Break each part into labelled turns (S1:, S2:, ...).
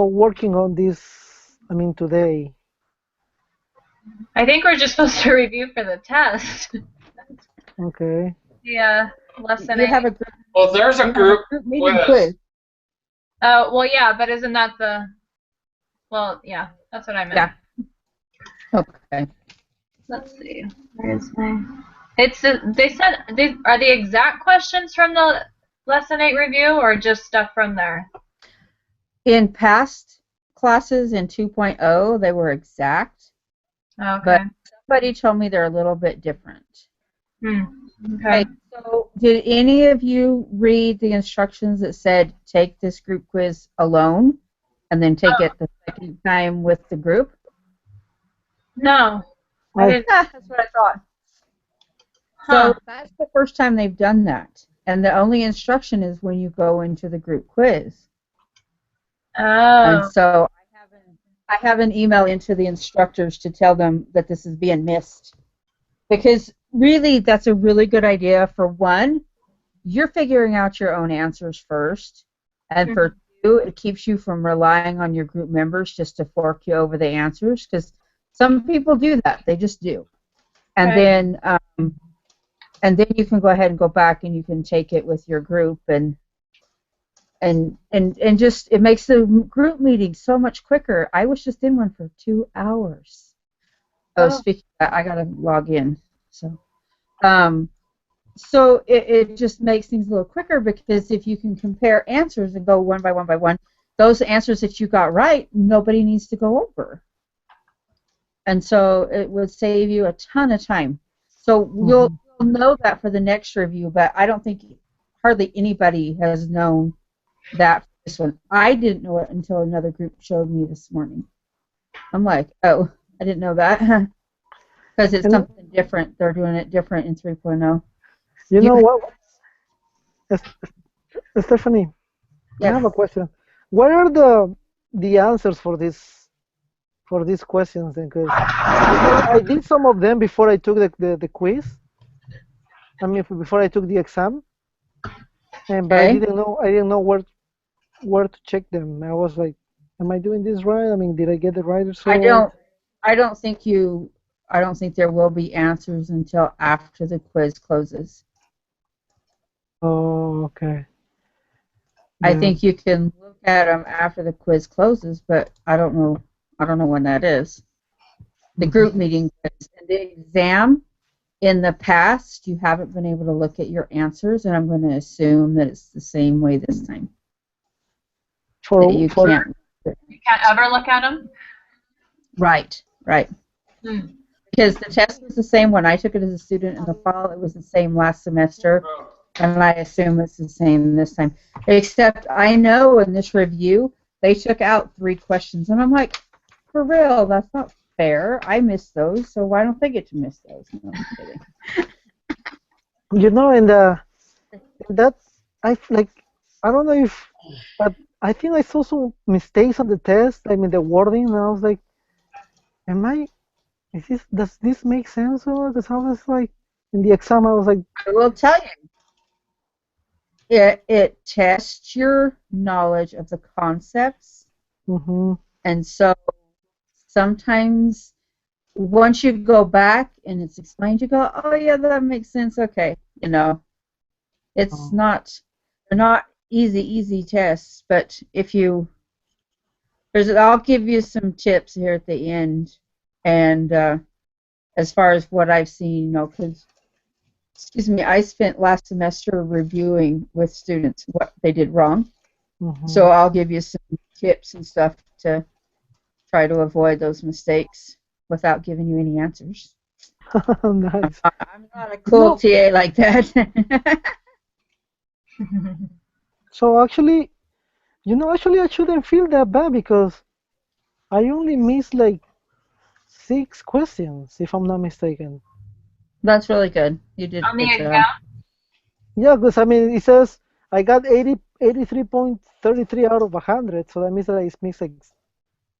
S1: working on this, I mean, today?
S2: I think we're just supposed to review for the test.
S1: Okay.
S2: Yeah, lesson
S3: You
S2: 8.
S3: have a group,
S4: Well, there's a group
S3: meeting
S4: quiz.
S2: Oh, well, yeah, but isn't that the... Well, yeah, that's what I meant.
S3: Yeah. Okay.
S2: Let's see. Where is my... It's they said are the exact questions from the lesson 8 review or just stuff from there?
S3: In past classes in 2.0, they were exact,
S2: Okay.
S3: but somebody told me they're a little bit different.
S2: Okay.
S3: Okay, so did any of you read the instructions that said take this group quiz alone and then take it the second time with the group?
S2: No. I didn't.
S3: That's what I thought.
S2: Huh.
S3: So that's the first time they've done that. And the only instruction is when you go into the group quiz.
S2: Oh.
S3: And so I have an email into the instructors to tell them that this is being missed. Because really, that's a really good idea. For one, you're figuring out your own answers first. And for two, it keeps you from relying on your group members just to fork you over the answers. Because some people do that. They just do. And then you can go ahead and go back and you can take it with your group and just it makes the group meeting so much quicker. I was just in one for 2 hours. Oh, speaking of that, I gotta log in. So it just makes things a little quicker because if you can compare answers and go one by one, those answers that you got right, nobody needs to go over. And so it would save you a ton of time. So you'll know that for the next review, but I don't think hardly anybody has known that for this one. I didn't know it until another group showed me this morning. I'm like, oh, I didn't know that. Because it's something different. They're doing it different in 3.0.
S1: You know what? Stephanie,
S3: yes.
S1: I have a question. What are the answers for these questions? Because I did some of them before I took the quiz. I mean, before I took the exam, but I didn't know where to check them. I was like, am I doing this right? I mean, did I get it right or so?
S3: I don't think there will be answers until after the quiz closes.
S1: Oh, okay.
S3: I think you can look at them after the quiz closes, but I don't know when that is. The group meeting quiz and the exam. In the past, you haven't been able to look at your answers, and I'm going to assume that it's the same way this time. You can't
S2: ever look at them?
S3: Right. Because the test was the same when I took it as a student in the fall. It was the same last semester, and I assume it's the same this time. Except I know in this review, they took out 3 questions, and I'm like, for real, that's not fair. I missed those, so why don't they get to miss those? No, I'm kidding.
S1: You know, I don't know if, but I think I saw some mistakes on the test. I mean, the wording, and I was like, does this make sense? Or does how it's like in the exam? I was like,
S3: I will tell you, it tests your knowledge of the concepts, and so sometimes once you go back and it's explained, you go, oh yeah, that makes sense. Okay, it's they're not easy tests, but I'll give you some tips here at the end, and as far as what I've seen, because I spent last semester reviewing with students what they did wrong, so I'll give you some tips and stuff to try to avoid those mistakes without giving you any answers.
S1: Nice.
S3: I'm not a cool TA like that.
S1: So actually, I shouldn't feel that bad because I only missed like 6 questions, if I'm not mistaken.
S3: That's really good. You did a good job.
S1: Yeah, because I mean, it says I got 83.33 out of 100, so that means that I missed like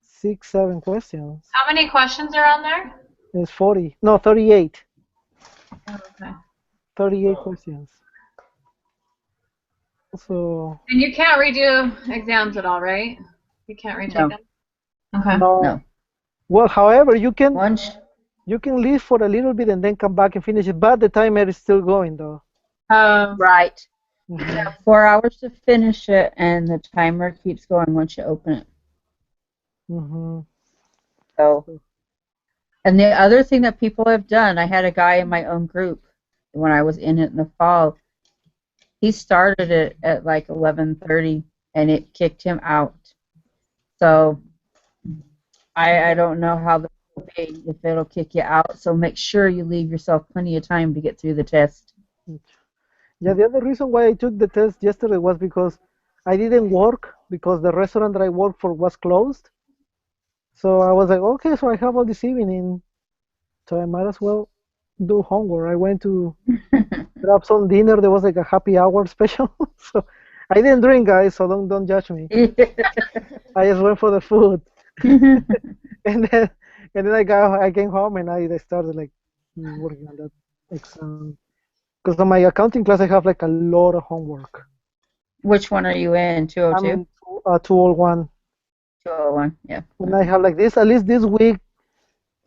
S1: 6, 7 questions.
S2: How many questions are on there?
S1: It's 40. No, 38.
S2: Oh, okay.
S1: 38 questions. So.
S2: And you can't redo exams at all, right? You can't retake
S3: No.
S2: them? Okay.
S1: No.
S3: No.
S1: Well, however, you can
S3: Once,
S1: leave for a little bit and then come back and finish it, but the timer is still going though.
S3: right.
S1: Mhm.
S3: You have 4 hours to finish it, and the timer keeps going once you open it.
S1: Mhm.
S3: So, and the other thing that people have done, I had a guy in my own group when I was in it in the fall. He started it at like 11:30, and it kicked him out. So I don't know how that will be, if it'll kick you out. So make sure you leave yourself plenty of time to get through the test.
S1: Yeah, the other reason why I took the test yesterday was because I didn't work because the restaurant that I worked for was closed. So I was like, okay, so I have all this evening, so I might as well do homework. I went to grab some dinner. There was like a happy hour special. So I didn't drink, guys, so don't judge me. I just went for the food. and then I came home and I started like working on that exam. Because on my accounting class I have like a lot of homework.
S3: Which one are you in?
S1: I'm
S3: 202?
S1: in 201.
S3: 201, yeah.
S1: And I have like this, at least this week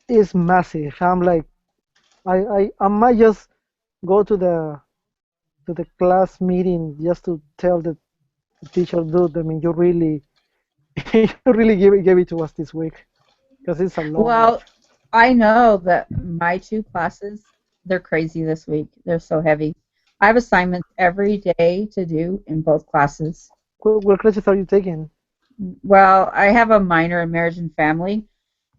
S1: is massive. I'm like, I might just go to the class meeting just to tell the teacher, dude, I mean, you really, you really gave it to us this week. Because it's a long
S3: Well, I know that my 2 classes, they're crazy this week. They're so heavy. I have assignments every day to do in both classes.
S1: What classes are you taking?
S3: Well, I have a minor in marriage and family,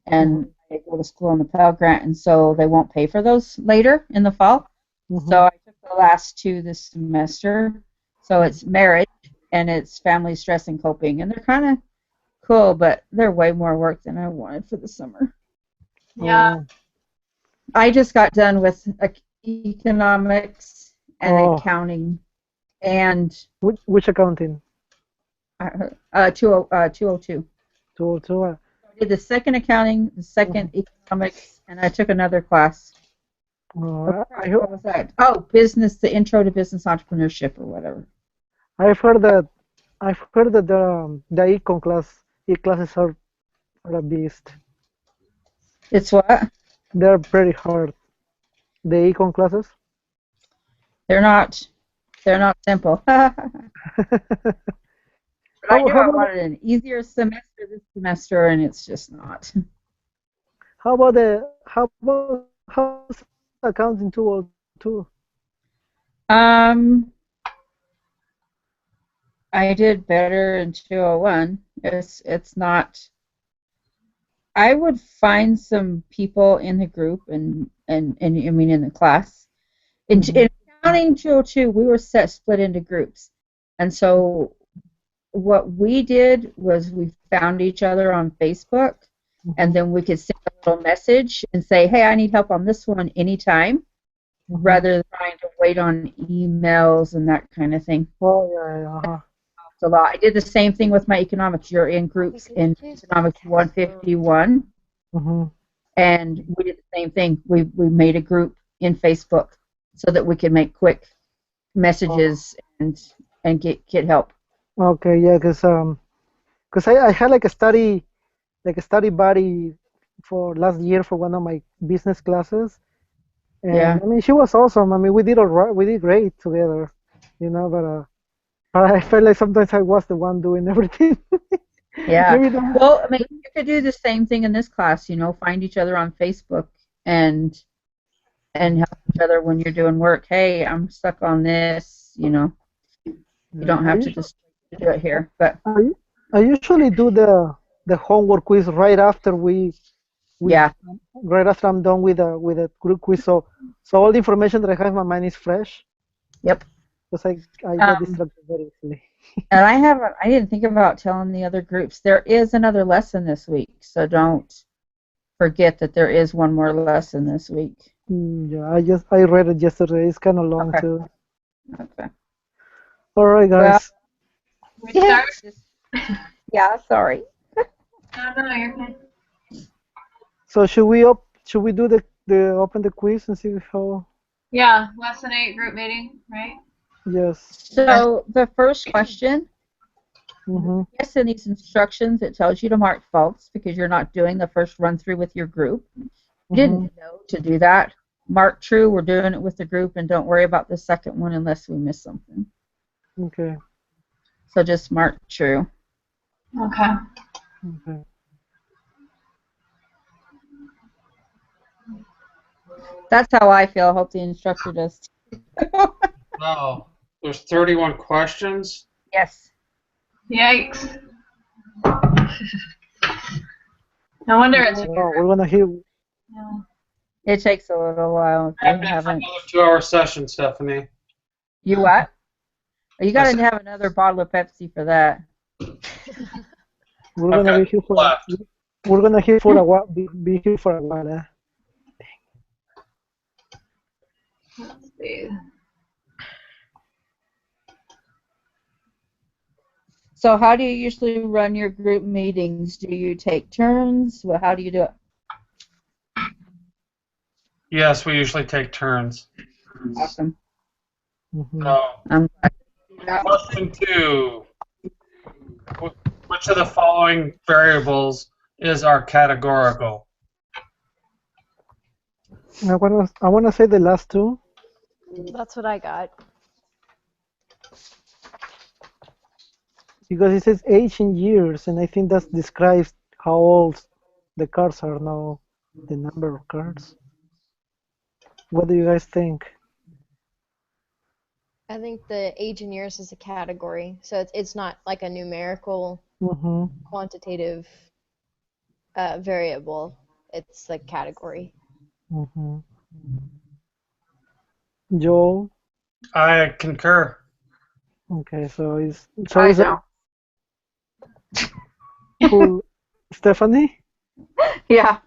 S3: and I go to school on the Pell Grant, and so they won't pay for those later in the fall.
S1: Mhm.
S3: So I took the last 2 this semester. So it's marriage and it's family stress and coping, and they're kind of cool, but they're way more work than I wanted for the summer.
S2: Yeah.
S3: I just got done with economics and
S1: Oh.
S3: accounting and
S1: Which accounting?
S3: 202.
S1: 202.
S3: I did the second accounting, the second economics, and I took another class.
S1: Oh,
S3: What was that? Oh, the intro to business entrepreneurship or whatever.
S1: I've heard that the econ classes are a beast.
S3: It's what?
S1: They're very hard. The econ classes.
S3: They're not simple. But I knew I wanted an easier semester this semester, and it's just not.
S1: How about how's accounting 202?
S3: I did better in 201. It's not. I would find some people in the group and I mean in the class. In accounting 202, we were split into groups, and so what we did was we found each other on Facebook, and then we could send a little message and say, hey, I need help on this one anytime, rather than trying to wait on emails and that kind of thing.
S1: Oh, yeah.
S3: A lot. I did the same thing with my economics. You're in groups in economics 151, and we did the same thing. We made a group in Facebook so that we could make quick messages and get help.
S1: Okay, yeah, because I had like a study buddy for last year for one of my business classes, and
S3: Yeah.
S1: I mean she was awesome. I mean we did all right, we did great together, but I felt like sometimes I was the one doing everything.
S3: Yeah. Well, I mean, you could do the same thing in this class. Find each other on Facebook and help each other when you're doing work. Hey, I'm stuck on this. You don't have to just do it here. But
S1: I usually do the homework quiz right after right after I'm done with the group quiz. So all the information that I have in my mind is fresh.
S3: Yep.
S1: Because I get distracted very easily.
S3: And I didn't think about telling the other groups. There is another lesson this week, so don't forget that there is one more lesson this week.
S1: Yeah, I read it yesterday. It's kind of long too.
S3: Okay.
S1: All right, guys.
S2: Well,
S3: yeah, sorry.
S2: No, you're fine.
S1: So should we do the open the quiz and see how?
S2: Yeah, lesson 8 group meeting, right?
S1: Yes.
S3: So the first question
S1: Mm-hmm.
S3: Yes, in these instructions, it tells you to mark false because you're not doing the first run through with your group. You didn't know to do that. Mark true, we're doing it with the group, and don't worry about the second one unless we miss something.
S1: Okay.
S3: So just mark true.
S2: Okay.
S1: Okay.
S3: That's how I feel. I hope the instructor does.
S4: Oh, there's 31 questions?
S3: Yes.
S2: Yikes. No wonder it's.
S1: Well, we're gonna hear.
S2: Yeah.
S3: It takes a little while if you haven't.
S4: Another 2-hour session, Stephanie.
S3: You what? You got
S4: Yes.
S3: to have another bottle of Pepsi for that.
S1: We're gonna
S4: Okay,
S1: be here for.
S4: left.
S1: We're gonna here for a while. Be here for a while. Eh?
S2: Let's see.
S3: So how do you usually run your group meetings? Do you take turns? Well, how do you do it?
S4: Yes, we usually take turns.
S3: Awesome.
S1: Mm-hmm.
S4: So,
S3: I'm glad to do that.
S4: question 2. Which of the following variables are categorical?
S1: I wanna say the last two.
S5: That's what I got.
S1: Because it says age in years, and I think that describes how old the cars are now, the number of cars. What do you guys think?
S5: I think the age in years is a category, so it's not like a numerical,
S1: Mm-hmm.
S5: quantitative variable. It's like category.
S1: Mm-hmm. Joel?
S4: I concur.
S1: Okay, so is
S3: don't.
S1: who? Stephanie?
S3: Yeah.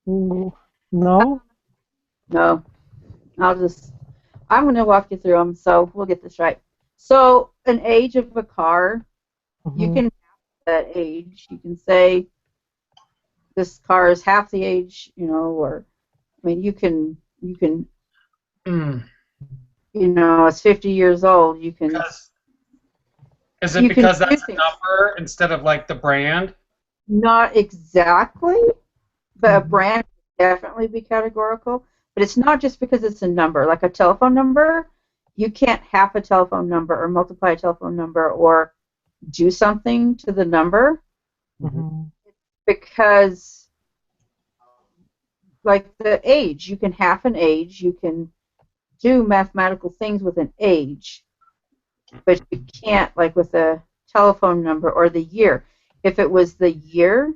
S1: Mm, No?
S3: No. I'm going to walk you through them, so we'll get this right. So an age of a car, you
S1: Mhm.
S3: can have that age. You can say this car is half the age, or, I mean, you can,
S4: Mm.
S3: it's 50 years old. You can.
S4: Is it
S3: You can
S4: because
S3: do
S4: that's a
S3: things.
S4: number instead of like the brand?
S3: Not exactly, but a
S1: Mhm.
S3: brand would definitely be categorical. But it's not just because it's a number. Like a telephone number, you can't half a telephone number or multiply a telephone number or do something to the number
S1: Mhm.
S3: because, like the age, you can half an age, you can do mathematical things with an age, but you can't like with a telephone number or the year. If it was the year,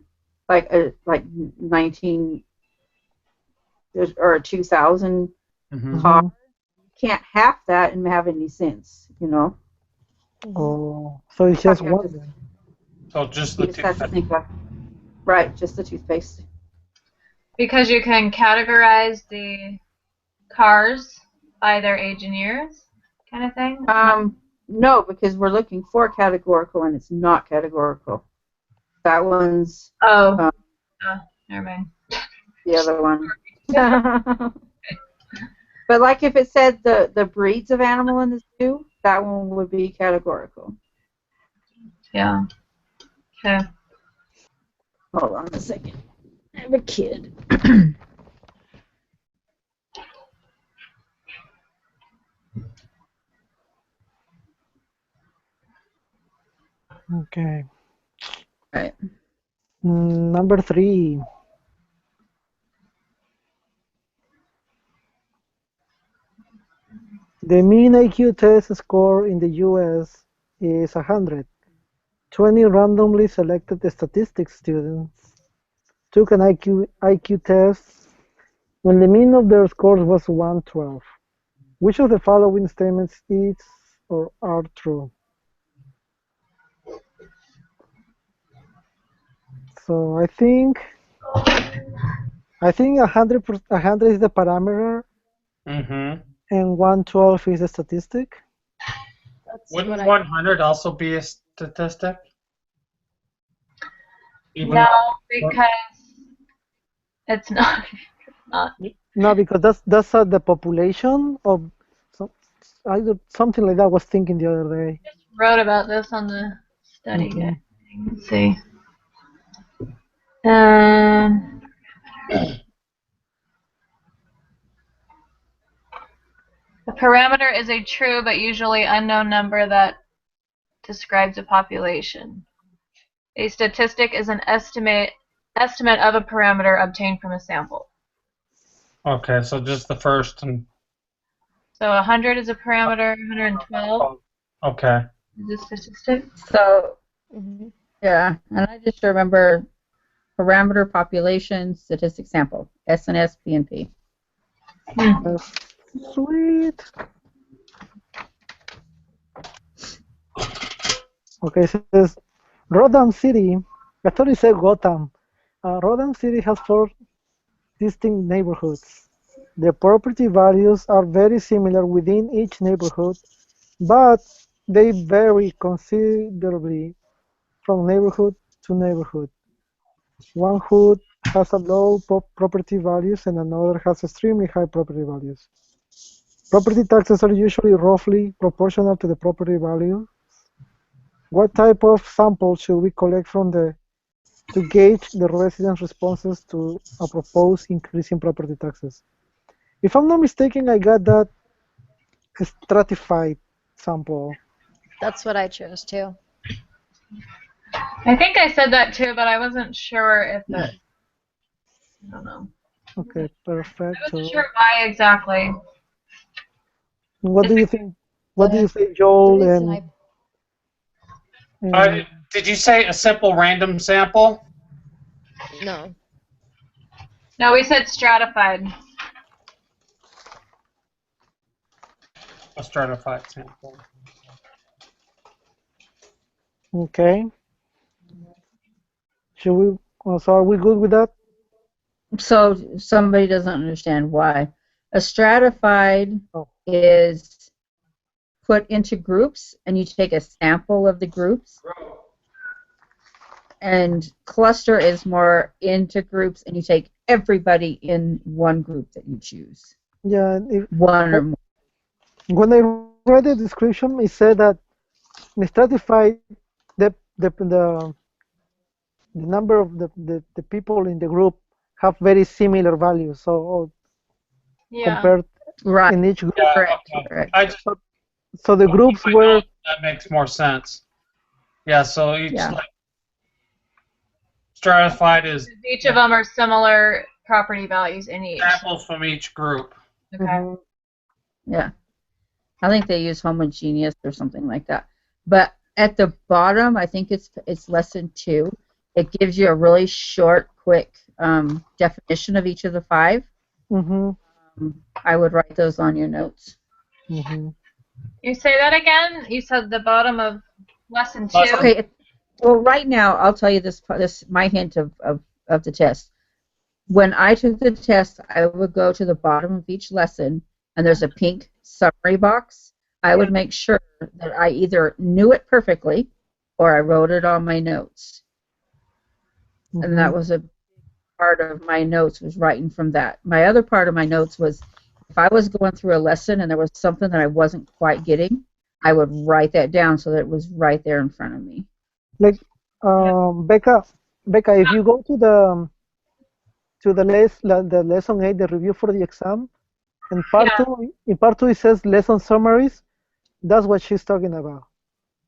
S3: like 19 or 2000
S4: Mm-hmm.
S3: car,
S1: Mhm.
S3: you can't half that and have any sense,
S1: Oh, so it's just
S3: You have
S1: one.
S3: to-
S1: then.
S4: So just
S3: You
S4: the
S3: just have to
S4: two.
S3: think about right, just the toothpaste.
S2: Because you can categorize the cars by their age and years, kind of thing.
S3: No, because we're looking for categorical and it's not categorical. That one's
S2: Oh, never mind.
S3: the other one. But like if it said the breeds of animal in the zoo, that one would be categorical.
S2: Yeah. Okay.
S3: Hold on a second. I have a kid.
S1: Okay.
S3: Right.
S1: Number 3. The mean IQ test score in the US is 100. 20 randomly selected statistics students took an IQ test when the mean of their scores was 112. Which of the following statements is or are true? So I think 100 is the parameter
S4: Mm-hmm.
S1: and 112 is the statistic.
S5: That's
S4: Wouldn't
S5: what
S4: 100 also be a statistic? Even
S2: No,
S4: though-
S2: because it's not.
S1: No, because that's the population of something like that. I was thinking the other day.
S2: Wrote about this on the study
S1: Okay.
S2: guide. Let's see. Um, a parameter is a true but usually unknown number that describes a population. A statistic is an estimate of a parameter obtained from a sample.
S4: Okay, so just the first and
S2: So 100 is a parameter, 112
S4: okay.
S2: is a statistic.
S3: So,
S5: Mhm.
S3: yeah, and I just remember parameter, population, statistic, sample, SNS, PNP.
S1: Sweet. Okay, it says Rodham City. I thought it said Gotham. Rodham City has 4 distinct neighborhoods. The property values are very similar within each neighborhood, but they vary considerably from neighborhood to neighborhood. One hood has a low property values and another has extremely high property values. Property taxes are usually roughly proportional to the property value. What type of sample should we collect from to gauge the residents' responses to a proposed increase in property taxes? If I'm not mistaken, I got that stratified sample.
S5: That's what I chose too.
S2: I think I said that too, but I wasn't sure if it. I don't know.
S1: Okay,
S2: I
S1: perfect.
S2: wasn't sure why exactly.
S1: What do you think? What do you say,
S5: The
S1: Joel?
S5: reason
S1: And
S4: Did you say a simple random sample?
S5: no.
S2: No, we said stratified.
S4: A stratified sample.
S1: okay. Should we? So are we good with that?
S3: So somebody doesn't understand why. A stratified
S1: Oh.
S3: is put into groups, and you take a sample of the groups. And cluster is more into groups, and you take everybody in one group that you choose.
S1: Yeah.
S3: One or more.
S1: When I read the description, it said that in stratified, the number of the people in the group have very similar values. So
S2: Yeah.
S1: compared
S3: Right.
S1: in each group,
S4: Yeah,
S3: Correct.
S4: okay.
S3: Correct.
S4: I just
S1: so the groups were
S4: that makes more sense. Yeah, so each
S3: Yeah.
S4: like stratified is
S2: Each of them are similar property values in each.
S4: samples from each group.
S2: Okay.
S1: Mhm.
S3: Yeah. I think they use homogeneous or something like that. But at the bottom, I think it's lesson 2. It gives you a really short, quick definition of each of the 5.
S1: Mhm.
S3: I would write those on your notes.
S1: Mhm.
S2: You say that again? You said the bottom of lesson 2?
S3: Okay. Well, right now, I'll tell you this my hint of the test. When I took the test, I would go to the bottom of each lesson, and there's a pink summary box. I would make sure that I either knew it perfectly or I wrote it on my notes. And that was a part of my notes, was writing from that. My other part of my notes was if I was going through a lesson and there was something that I wasn't quite getting, I would write that down so that it was right there in front of me.
S1: Like Becca, if you go to the lesson 8, the review for the exam, in part 2 it says lesson summaries. That's what she's talking about.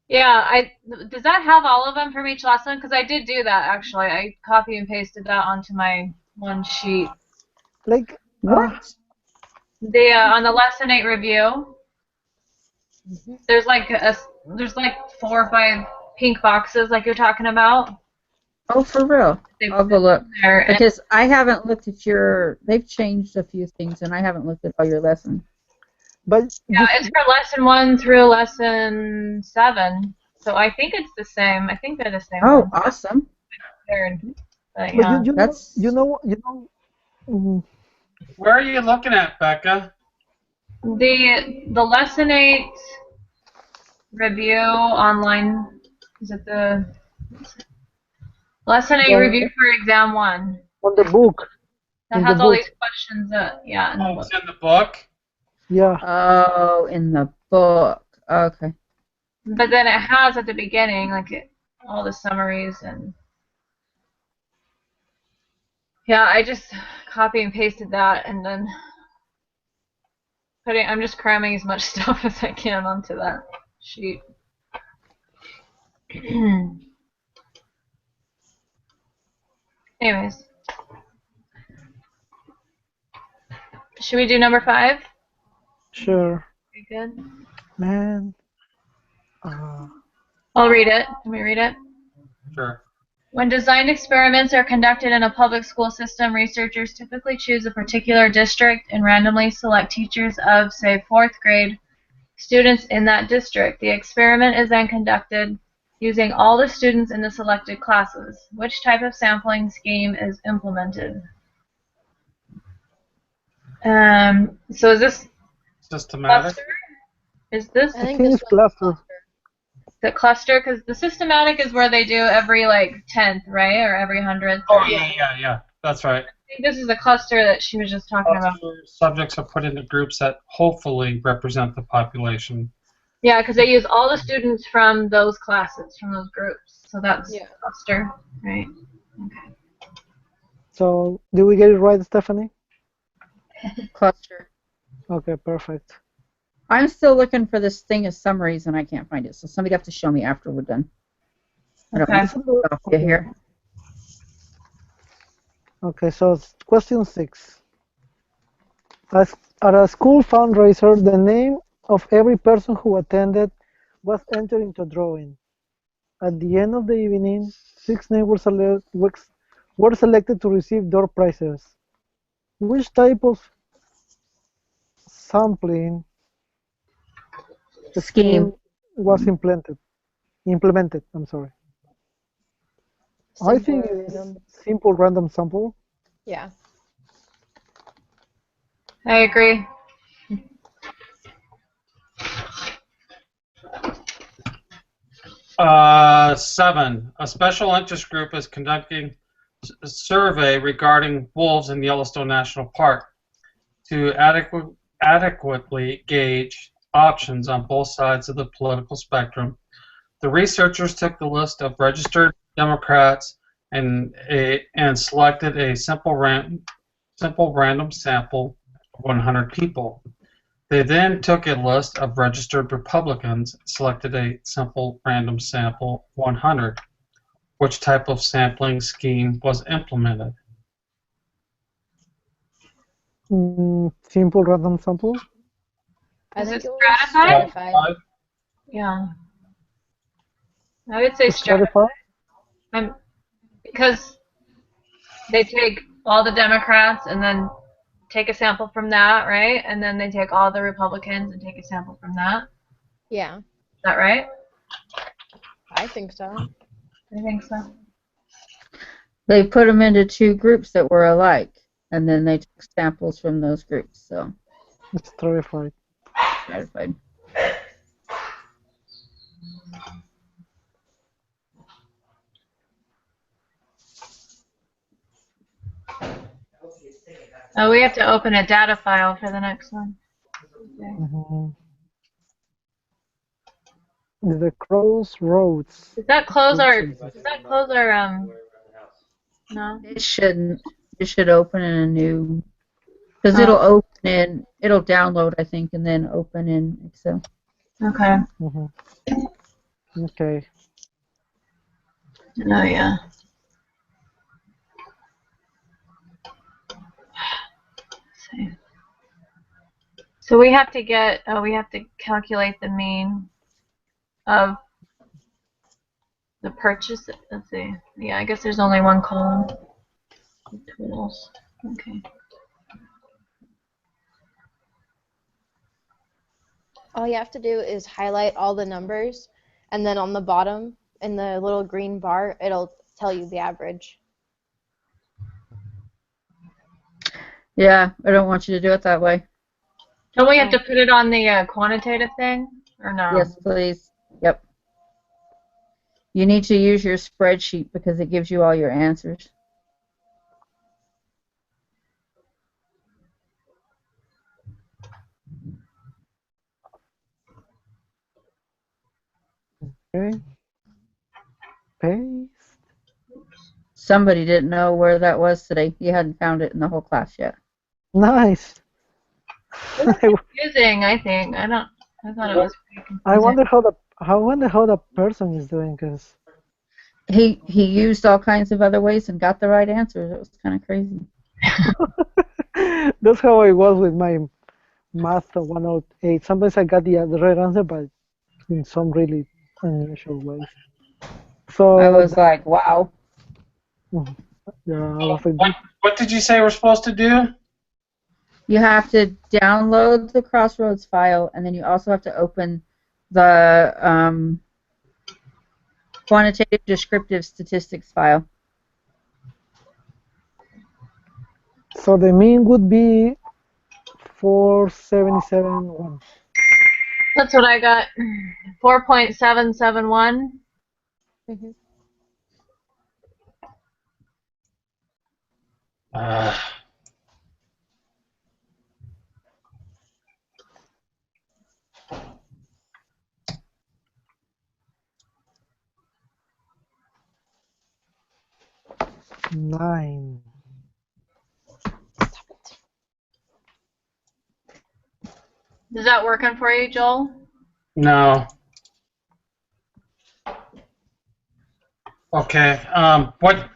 S2: Yeah, does that have all of them from each lesson? Because I did do that actually. I copy and pasted that onto my one sheet.
S1: Like
S3: What?
S2: The on the lesson 8 review, there's like 4 or 5 pink boxes like you're talking about.
S3: Oh, for real?
S2: They
S3: I'll go look.
S2: there, and
S3: Because I haven't looked at they've changed a few things, and I haven't looked at all your lessons.
S1: But
S2: yeah, it's for lesson 1 through lesson 7. So I think it's the same. I think they're the same.
S3: Oh,
S2: ones.
S3: awesome.
S2: But,
S1: but
S2: yeah.
S1: you know mm,
S4: Where are you looking at, Becca?
S2: The lesson 8 review online. Is it the lesson 8
S1: Yeah.
S2: review for exam 1?
S1: on the book.
S2: That
S1: In
S2: has
S1: the
S2: all
S1: book.
S2: these questions. Yeah. In the
S4: Oh,
S2: book.
S4: it's in the book?
S1: Yeah.
S3: Oh, in the book. Okay.
S2: But then it has at the beginning, like all the summaries and yeah, I just copy and pasted that and then I'm just cramming as much stuff as I can onto that sheet. Anyways, should we do number 5?
S1: Sure.
S2: Very good.
S1: Man.
S2: I'll read it. Let me read it.
S4: Sure.
S2: When design experiments are conducted in a public school system, researchers typically choose a particular district and randomly select teachers of, say, 4th grade students in that district. The experiment is then conducted using all the students in the selected classes. Which type of sampling scheme is implemented? So is this
S4: Systematic.
S2: cluster? Is this
S5: I think
S1: think
S5: this
S1: it's
S5: one's
S1: cluster.
S2: the cluster? Because the systematic is where they do every like 10th, right, or every 100th.
S4: Oh yeah. That's right.
S2: I think this is the cluster that she was just talking about.
S4: Subjects are put into groups that hopefully represent the population.
S2: Yeah, because they use all the students from those classes, from those groups. So that's
S5: Yeah.
S2: cluster, right? Okay.
S1: So, did we get it right, Stephanie?
S3: Cluster.
S1: Okay, perfect.
S3: I'm still looking for this thing of summaries and I can't find it. So somebody have to show me after we're done. I don't
S2: Okay.
S3: want to get here.
S1: Okay, so it's question 6. At a school fundraiser, the name of every person who attended was entered into a drawing. At the end of the evening, 6 names were selected to receive door prizes. Which type of sampling scheme was implemented? I'm sorry. I think it's
S5: Random.
S1: simple random sample.
S5: Yeah.
S2: I agree.
S4: Seven. A special interest group is conducting a survey regarding wolves in Yellowstone National Park to adequately gauge options on both sides of the political spectrum. The researchers took the list of registered Democrats and selected a simple random sample of 100 people. They then took a list of registered Republicans and selected a simple random sample 100. Which type of sampling scheme was implemented?
S1: Simple random sample.
S5: I
S2: Is
S5: think
S2: it
S5: it was
S2: stratified?
S5: stratified.
S2: Yeah. I would say
S1: Stratify.
S2: because they take all the Democrats and then take a sample from that, right? And then they take all the Republicans and take a sample from that.
S5: Yeah,
S2: Is that right?
S5: I think so.
S2: I think so.
S3: They put them into 2 groups that were alike, and then they took samples from those groups. So
S1: Stratified.
S3: stratified.
S2: Oh, we have to open a data file for the next one. Okay.
S1: The crossroads.
S2: Does that close our? No.
S3: It shouldn't. It should open in a new, because it'll open in, it'll download, I think, and then open in Excel.
S2: Okay.
S1: Okay.
S2: Oh yeah. So we have to calculate the mean of the purchase. Let's see. Yeah, I guess there's only one column. Totals. Okay.
S5: All you have to do is highlight all the numbers, and then on the bottom, in the little green bar, it'll tell you the average.
S3: Yeah, I don't want you to do it that way.
S2: Don't we have to put it on the quantitative thing, or no?
S3: Yes, please. Yep. You need to use your spreadsheet because it gives you all your answers.
S1: Okay. paste.
S3: Somebody didn't know where that was today. He hadn't found it in the whole class yet.
S1: Nice.
S2: Confusing, I think. I thought it was pretty confusing.
S1: I wonder how the person is doing, because
S3: He used all kinds of other ways and got the right answers. It was kind of crazy.
S1: that's how I was with my math 108. Sometimes I got the right answer, but in some really unusual ways. So
S3: I was like, wow.
S1: yeah, I was like,
S4: What did you say we're supposed to do?
S3: You have to download the Crossroads file, and then you also have to open the quantitative descriptive statistics file.
S1: so the mean would be 477.1.
S2: That's what I got. 4.771.
S5: Mhm.
S1: Nine.
S2: Is that working for you, Joel?
S4: No. Okay. What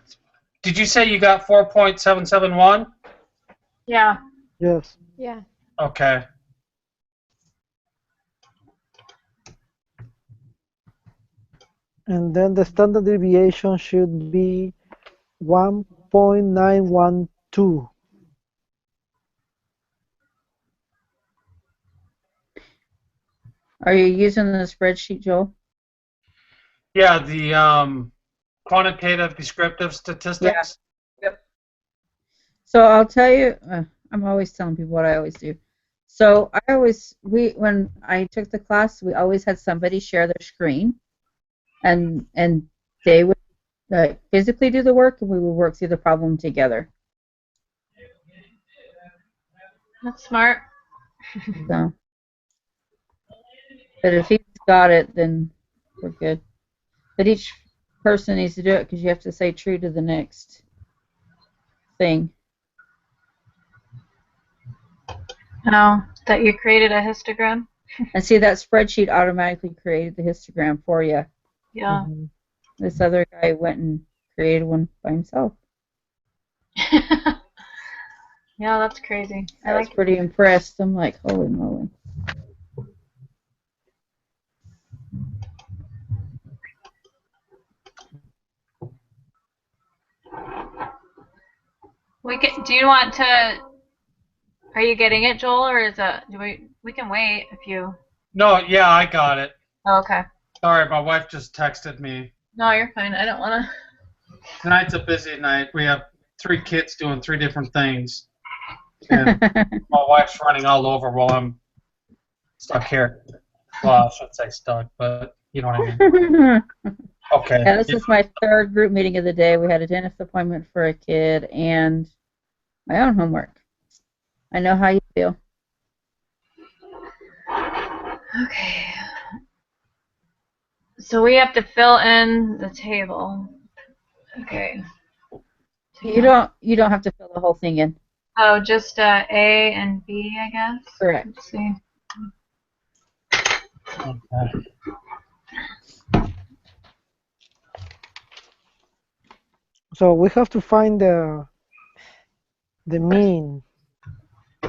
S4: did you say you got 4.771?
S2: Yeah.
S1: Yes.
S5: Yeah.
S4: Okay.
S1: And then the standard deviation should be 1.912.
S3: Are you using the spreadsheet, Joel?
S4: Yeah, the quantitative descriptive statistics.
S3: Yep. So I'll tell you, I'm always telling people what I always do. So when I took the class, we always had somebody share their screen, and they would physically do the work, and we would work through the problem together.
S2: That's smart.
S3: So, but if he's got it, then we're good. But each person needs to do it because you have to stay true to the next thing.
S2: Oh, that you created a histogram?
S3: And see, that spreadsheet automatically created the histogram for you.
S2: Yeah.
S1: Mhm.
S3: This other guy went and created one by himself.
S2: Yeah, that's crazy.
S3: I was pretty impressed. I'm like, holy moly.
S2: Do you want to? Are you getting it, Joel, or is it? We can wait if you.
S4: No, yeah, I got it.
S2: Oh, okay.
S4: Sorry, my wife just texted me.
S2: No, you're fine. I don't want to.
S4: Tonight's a busy night. We have 3 kids doing 3 different things, and my wife's running all over while I'm stuck here. Well, I shouldn't say stuck, but you know what I mean. Okay.
S3: Yeah, this is my third group meeting of the day. We had a dentist appointment for a kid and my own homework. I know how you feel.
S2: Okay. So we have to fill in the table. Okay.
S3: You don't have to fill the whole thing in.
S2: Oh, just A and B, I guess.
S3: Correct.
S2: Let's see.
S4: Okay.
S1: So we have to find the mean.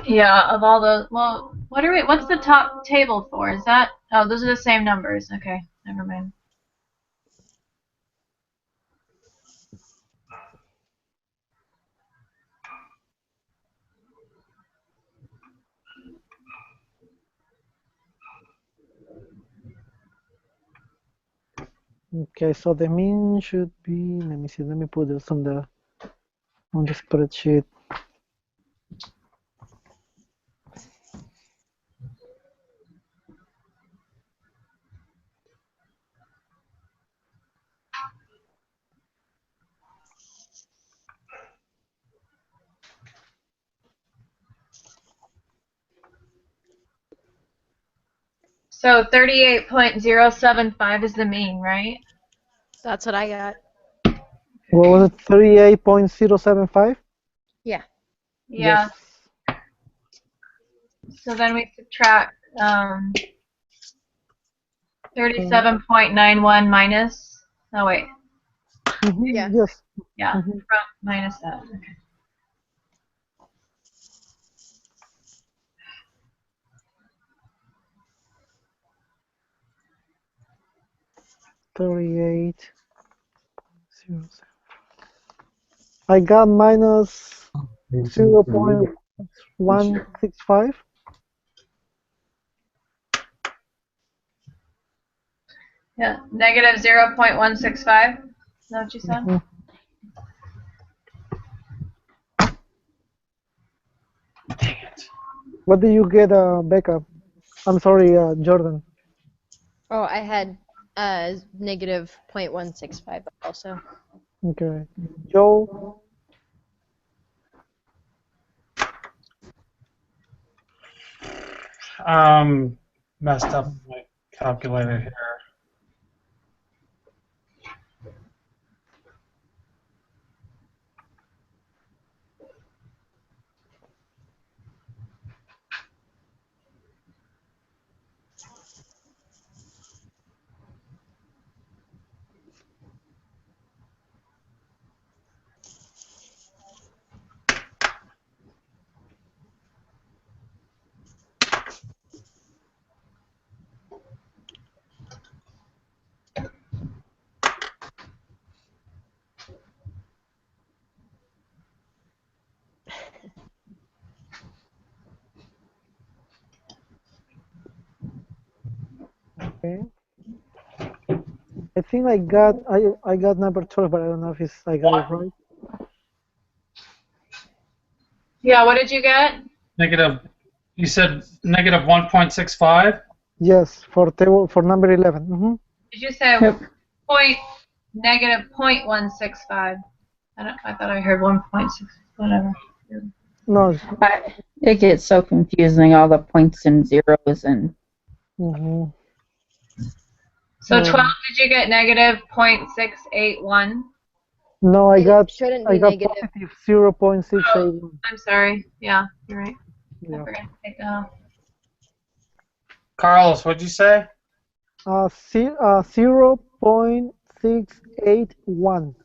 S2: Yeah, of all those. Well, what's the top table for? Is that? Oh, those are the same numbers. Okay, never mind.
S1: Okay, so the mean should be, let me see, let me put this on the spreadsheet.
S2: So 38.075 is the mean, right?
S5: That's what I got.
S1: What was it? 38.075?
S5: Yeah.
S2: Yeah.
S1: Yes.
S2: So then we subtract 37.91 minus. Oh wait.
S5: Yeah.
S1: Yes.
S2: Yeah.
S1: Mhm.
S2: From minus that. Okay.
S1: 38. I got minus 0.165.
S2: Yeah. Negative 0.165. Is that what you said?
S1: Mhm.
S4: Dang it.
S1: What do you get, Becca? I'm sorry, Jordan.
S5: Oh, I had negative 0.165 also.
S1: Okay. Joe?
S4: Messed up my calculator here.
S1: Okay. I think I got number 12, but I don't know if I got it right.
S2: Yeah. What did you get?
S4: Negative. You said negative 1.65.
S1: Yes, for number 11.
S2: Did you say
S3: Yep.
S2: negative 0.165? I thought I heard 1.6. Whatever.
S1: No.
S3: It gets so confusing, all the points and zeros and
S1: Mhm.
S2: So
S1: No.
S2: 12. Did you get negative 0.681?
S1: No, I
S5: It shouldn't be negative.
S1: positive 0.681.
S2: I'm sorry. Yeah, you're right. I
S1: Yeah.
S2: forgot to take that off.
S4: Carlos, what'd you say?
S1: 0.681.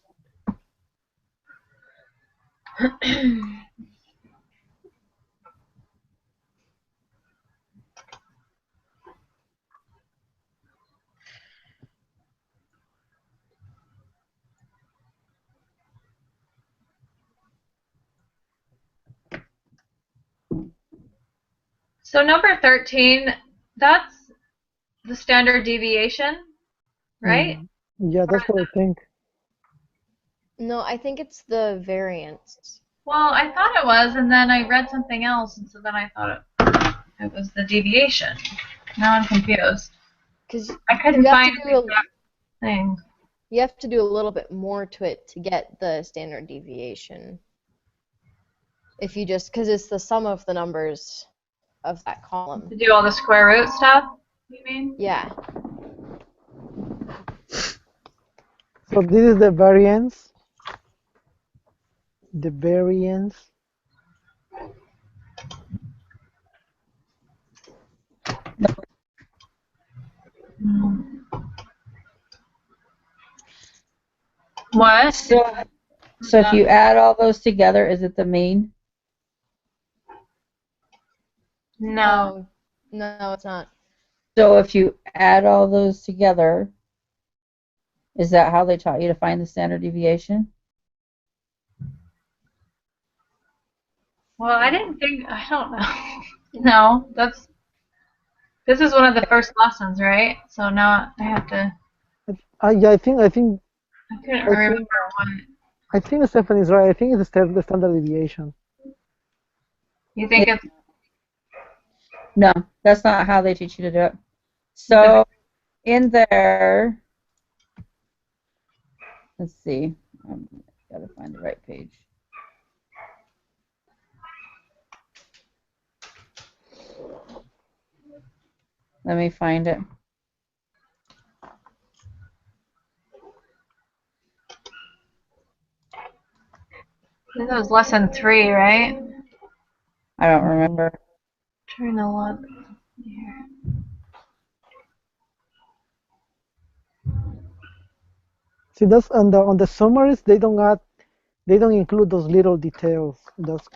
S2: So number 13, that's the standard deviation, right?
S1: Yeah, that's what I think.
S5: No, I think it's the variance.
S2: Well, I thought it was, and then I read something else, and so then I thought it was the deviation. Now I'm confused.
S5: Because
S2: I couldn't find the exact thing.
S5: you have to do a little bit more to it to get the standard deviation. If you just, because it's the sum of the numbers of that column.
S2: To do all the square root stuff, you mean?
S5: Yeah.
S1: So this is the variance. The variance.
S2: What?
S3: so if you add all those together, is it the mean?
S2: No.
S5: No, it's not.
S3: So if you add all those together, is that how they taught you to find the standard deviation?
S2: Well, I didn't think, I don't know. No, this is one of the first lessons, right? So now I have to,
S1: Yeah, I think
S2: I couldn't remember what.
S1: I think Stephanie is right. I think it's the standard deviation.
S2: You think it's,
S3: No, that's not how they teach you to do it. So in there, let's see, gotta find the right page. Let me find it.
S2: think that was lesson 3, right?
S3: I don't remember.
S2: Trying to look here.
S1: See, that's on the summaries they don't include those little details. That's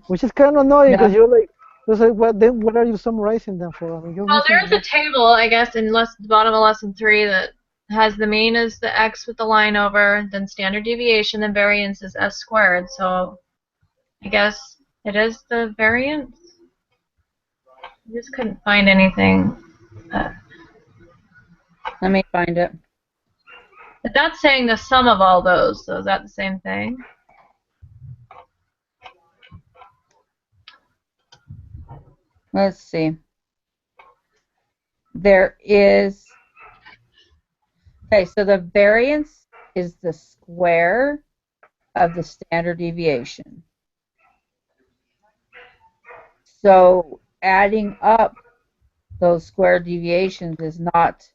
S1: which is kind of annoying because
S3: Yeah.
S1: you're like, it's like, what are you summarizing them for? I mean, you're
S2: Well,
S1: missing
S2: there's a table, I guess, in the bottom of lesson 3 that has the mean as the x with the line over, then standard deviation, then variance is s squared. So I guess it is the variance. I just couldn't find anything.
S3: Let me find it.
S2: But that's saying the sum of all those, so is that the same thing?
S3: Let's see. There is. Okay, so the variance is the square of the standard deviation. So adding up those square deviations is not.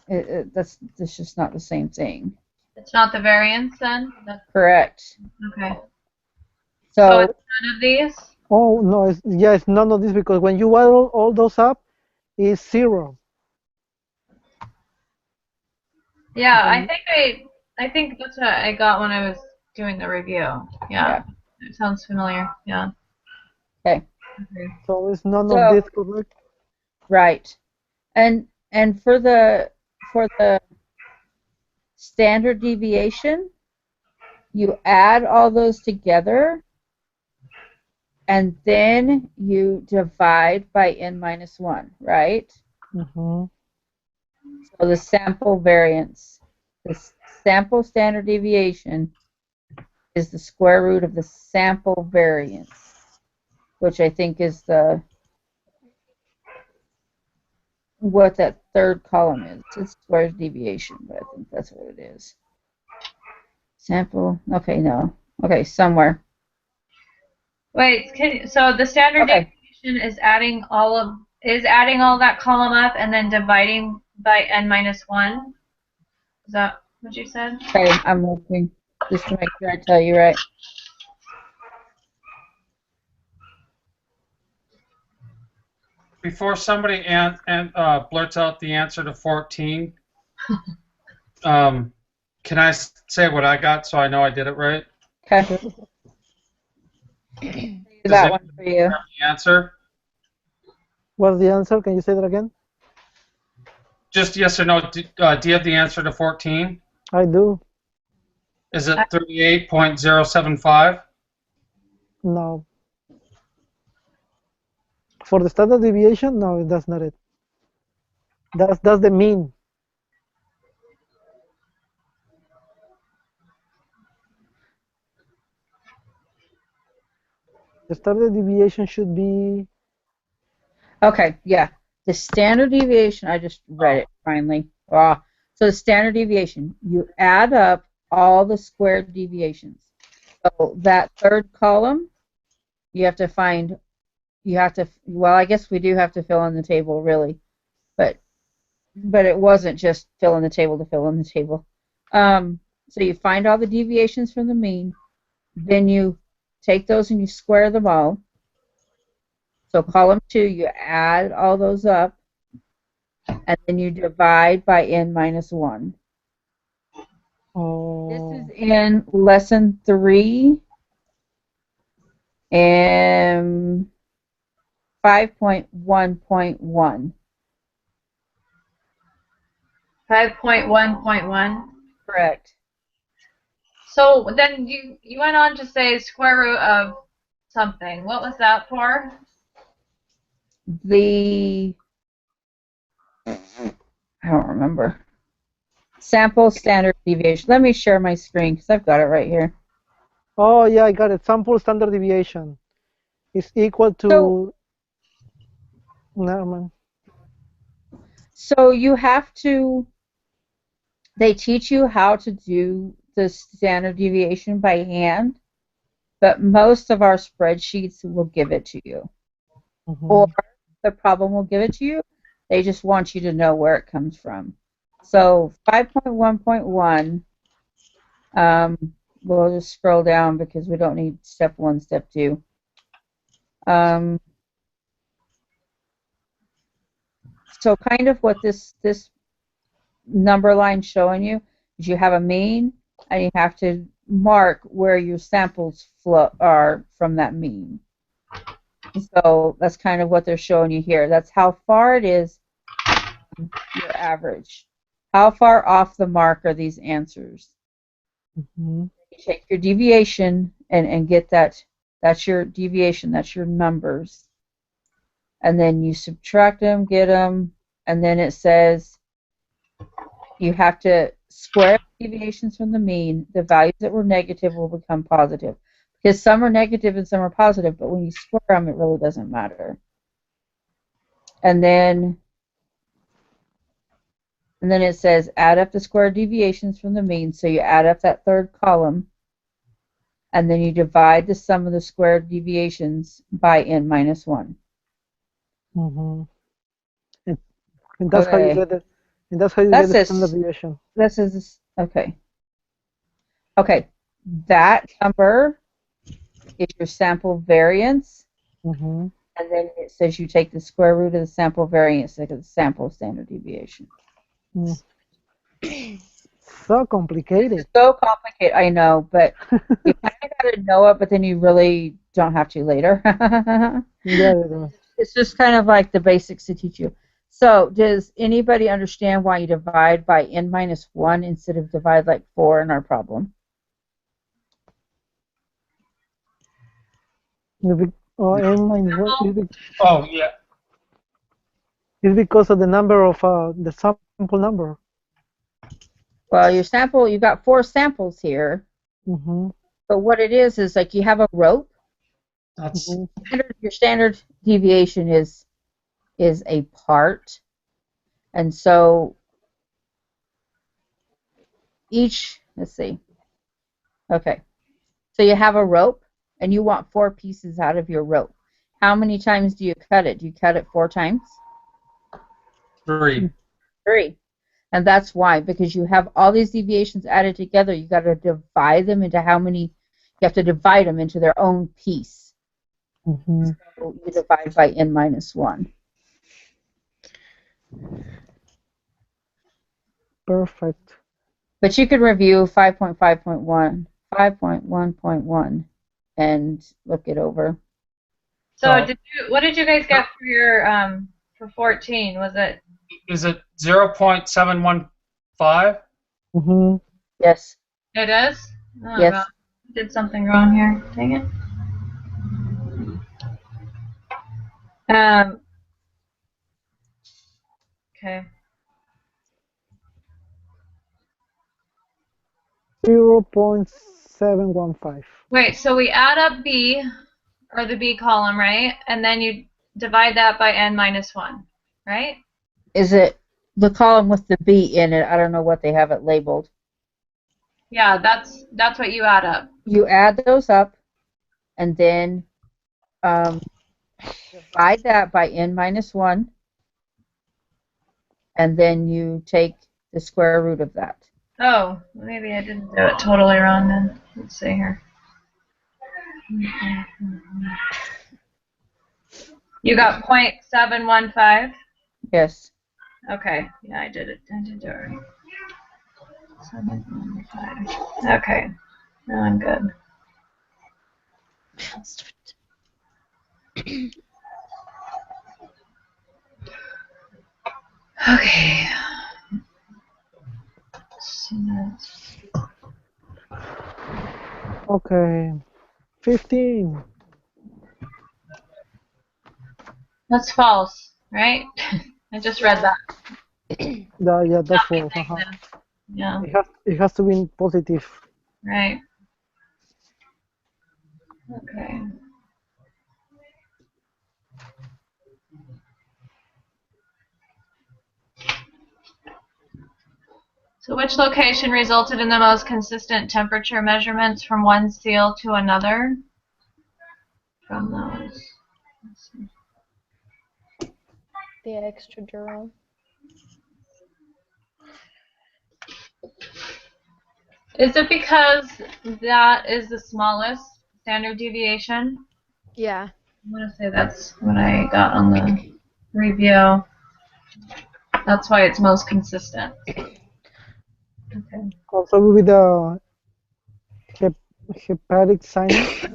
S3: That's just not the same thing.
S2: It's not the variance then?
S3: Correct.
S2: Okay. So
S3: So
S2: it's none of these?
S1: Oh no, it's none of this because when you add all those up, it's 0.
S2: Yeah, I think that's what I got when I was doing the review. Yeah. It sounds familiar. Yeah.
S3: okay.
S1: So it's none
S3: So-
S1: of this, correct?
S3: Right. And for the standard deviation, you add all those together and then you divide by n minus 1, right?
S1: Mm-hmm.
S3: So the sample variance, the sample standard deviation is the square root of the sample variance, which I think is what that third column is. It's square deviation, but I think that's what it is. Sample, okay, no. Okay, somewhere.
S2: Wait, so the standard
S3: Okay.
S2: deviation is adding all that column up and then dividing by n minus 1? Is that what you said?
S3: Okay, I'm looking just to make sure I tell you right.
S4: Before somebody blurts out the answer to 14, can I say what I got so I know I did it right?
S3: Okay. That one for you.
S4: The answer?
S1: What's the answer? Can you say that again?
S4: Just yes or no. Do you have the answer to 14?
S1: I do.
S4: Is it 38.075?
S1: No. For the standard deviation, no, that's not it. That's the mean. The standard deviation should be.
S3: Okay, yeah. The standard deviation, I just read it finally. So the standard deviation, you add up all the squared deviations. So that third column, you have to find, well, I guess we do have to fill in the table, really. But it wasn't just fill in the table to fill in the table. So you find all the deviations from the mean, then you take those and you square them all. So column 2, you add all those up, and then you divide by n minus 1.
S1: Oh.
S3: This is in lesson 3 and 5.1.1.
S2: 5.1.1.
S3: Correct.
S2: So then you went on to say square root of something. What was that for?
S3: I don't remember. Sample standard deviation. Let me share my screen because I've got it right here.
S1: Oh yeah, I got it. Sample standard deviation is equal to.
S3: So-
S1: Never mind.
S3: So you have to, they teach you how to do the standard deviation by hand, but most of our spreadsheets will give it to you.
S1: Mhm.
S3: Or the problem will give it to you. They just want you to know where it comes from. So 5.1.1 We'll just scroll down because we don't need step 1, step 2. So kind of what this number line showing you is you have a mean, and you have to mark where your samples are from that mean. So that's kind of what they're showing you here. That's how far it is from your average. How far off the mark are these answers?
S1: Mm-hmm.
S3: You take your deviation and get that. That's your deviation. That's your numbers. And then you subtract them, get them, and then it says you have to square deviations from the mean. The values that were negative will become positive. Because some are negative and some are positive, but when you square them, it really doesn't matter. And then it says add up the square deviations from the mean. So you add up that third column, and then you divide the sum of the squared deviations by n minus 1.
S1: Mm-hmm. And that's how you
S3: Okay.
S1: get it. And that's how you
S3: That's
S1: get the
S3: this.
S1: standard deviation.
S3: This is okay. Okay, that number is your sample variance,
S1: Mm-hmm.
S3: and then it says you take the square root of the sample variance, like the sample standard deviation.
S1: So complicated.
S3: It's so complicated, I know, but you kind of got to know it, but then you really don't have to later.
S1: Yeah.
S3: It's just kind of like the basics to teach you. So, does anybody understand why you divide by n minus 1 instead of divide like 4 in our problem?
S1: N minus 1
S4: Oh, yeah.
S1: is because of the number of the sample number.
S3: Well, your sample, you've got 4 samples here,
S1: Mm-hmm.
S3: but what it is like you have a rope.
S4: That's
S1: Mm-hmm.
S3: Your standard deviation is a part, and so let's see. Okay, so you have a rope, and you want 4 pieces out of your rope. How many times do you cut it? Do you cut it 4 times?
S4: 3.
S3: 3. And that's why, because you have all these deviations added together, you got to divide them into how many. You have to divide them into their own piece.
S1: Mm-hmm.
S3: So you divide by n minus 1.
S1: Perfect.
S3: But you could review 5.5.1, 5.1.1, and look it over.
S2: So
S4: Oh.
S2: what did you guys get for your for 14? Was it?
S4: Is it 0.715?
S1: Mm-hmm.
S3: Yes.
S2: It is? Oh,
S3: Yes.
S2: God. I did something wrong here. Dang it. Okay.
S1: 0.715.
S2: Wait, so we add up B, or the B column, right? And then you divide that by n minus 1, right?
S3: Is it the column with the B in it? I don't know what they have it labeled.
S2: Yeah, that's what you add up.
S3: You add those up, and then divide that by n minus 1, and then you take the square root of that.
S2: Oh, maybe I didn't do it totally wrong then. Let's see here. You got 0.715?
S3: Yes.
S2: Okay. Yeah, I did it. I did do it right. 715. Okay. Now I'm good. Okay.
S1: Okay. 15.
S2: That's false, right? I just read that.
S1: Yeah, that's false. Uh-huh.
S2: Yeah,
S1: It has to be positive.
S2: right. Okay. So which location resulted in the most consistent temperature measurements from one seal to another? From those. Let's see.
S5: The extradural.
S2: Is it because that is the smallest standard deviation?
S5: Yeah.
S2: I'm gonna say that's what I got on the review. That's why it's most consistent. Okay.
S1: Also with the hepatic sinus.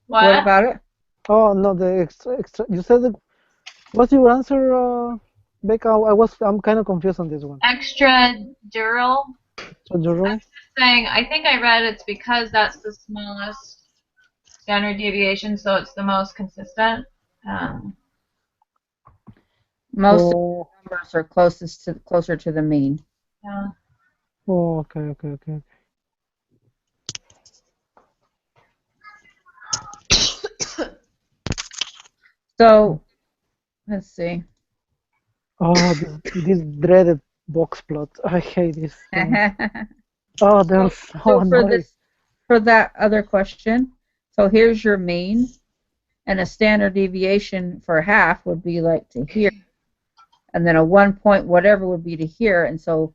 S3: What about it?
S1: Oh no, the extra. You said that. What's your answer, Becca? I'm kind of confused on this one.
S2: Extradural.
S1: So Jerome?
S2: Saying I think I read it's because that's the smallest standard deviation, so it's the most consistent.
S3: Most of
S1: Oh,
S3: the numbers are closer to the mean.
S2: Yeah.
S1: oh, okay.
S3: So let's see.
S1: Oh, this dreaded box plot. I hate these things. Oh, they're so
S3: So
S1: annoying.
S3: for that other question, so here's your mean, and a standard deviation for half would be like to here, and then a 1 point whatever would be to here, and so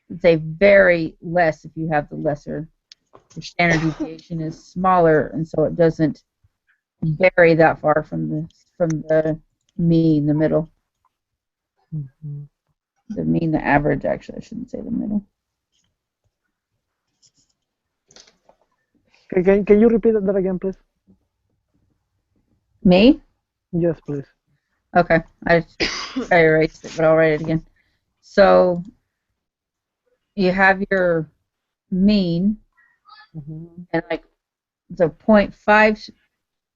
S3: they vary less if you have the lesser. Your standard deviation is smaller, and so it doesn't vary that far from the mean, the middle.
S1: Mhm.
S3: The mean, the average, actually, I shouldn't say the middle.
S1: Okay, can you repeat that again, please?
S3: Me?
S1: Yes, please.
S3: Okay, I erased it, but I'll write it again. So you have your mean,
S1: Mhm.
S3: and like the 0.5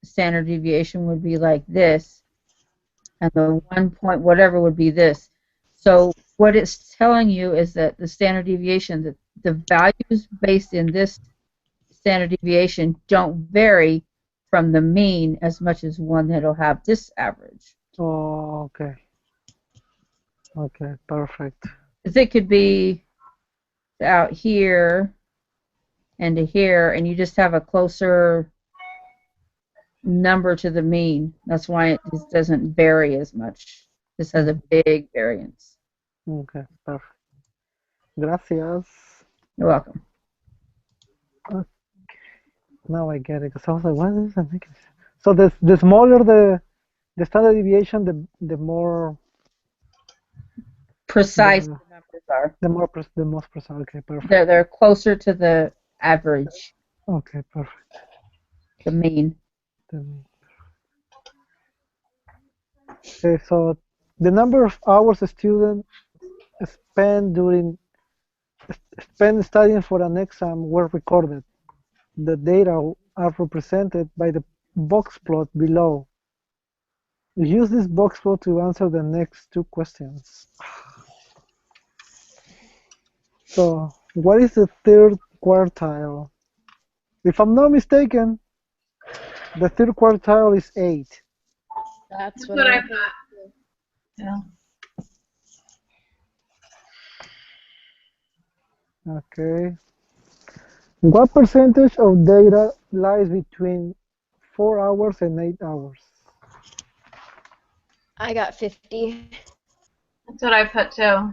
S3: standard deviation would be like this, and the 1 point whatever would be this. So what it's telling you is that the standard deviation, that the values based in this standard deviation don't vary from the mean as much as one that'll have this average.
S1: Oh, okay. Okay, perfect.
S3: Because it could be out here and to here, and you just have a closer number to the mean. That's why it just doesn't vary as much. This has a big variance.
S1: Okay, perfect. Gracias.
S3: You're welcome.
S1: Now I get it. Because I was like, what is this? I think so the smaller the standard deviation, the more
S3: Precise
S1: the
S3: the numbers are.
S1: the most precise. Okay, perfect.
S3: They're closer to the average,
S1: Okay, perfect.
S3: the mean.
S1: Then- Okay, so the number of hours a student spent spent studying for an exam were recorded. The data are represented by the box plot below. Use this box plot to answer the next two questions. So, what is the third quartile? If I'm not mistaken, the third quartile is 8.
S5: That's
S2: That's what I
S5: think.
S2: thought. Yeah.
S1: Okay. What percentage of data lies between 4 hours and 8 hours?
S5: I got 50.
S2: That's what I put too.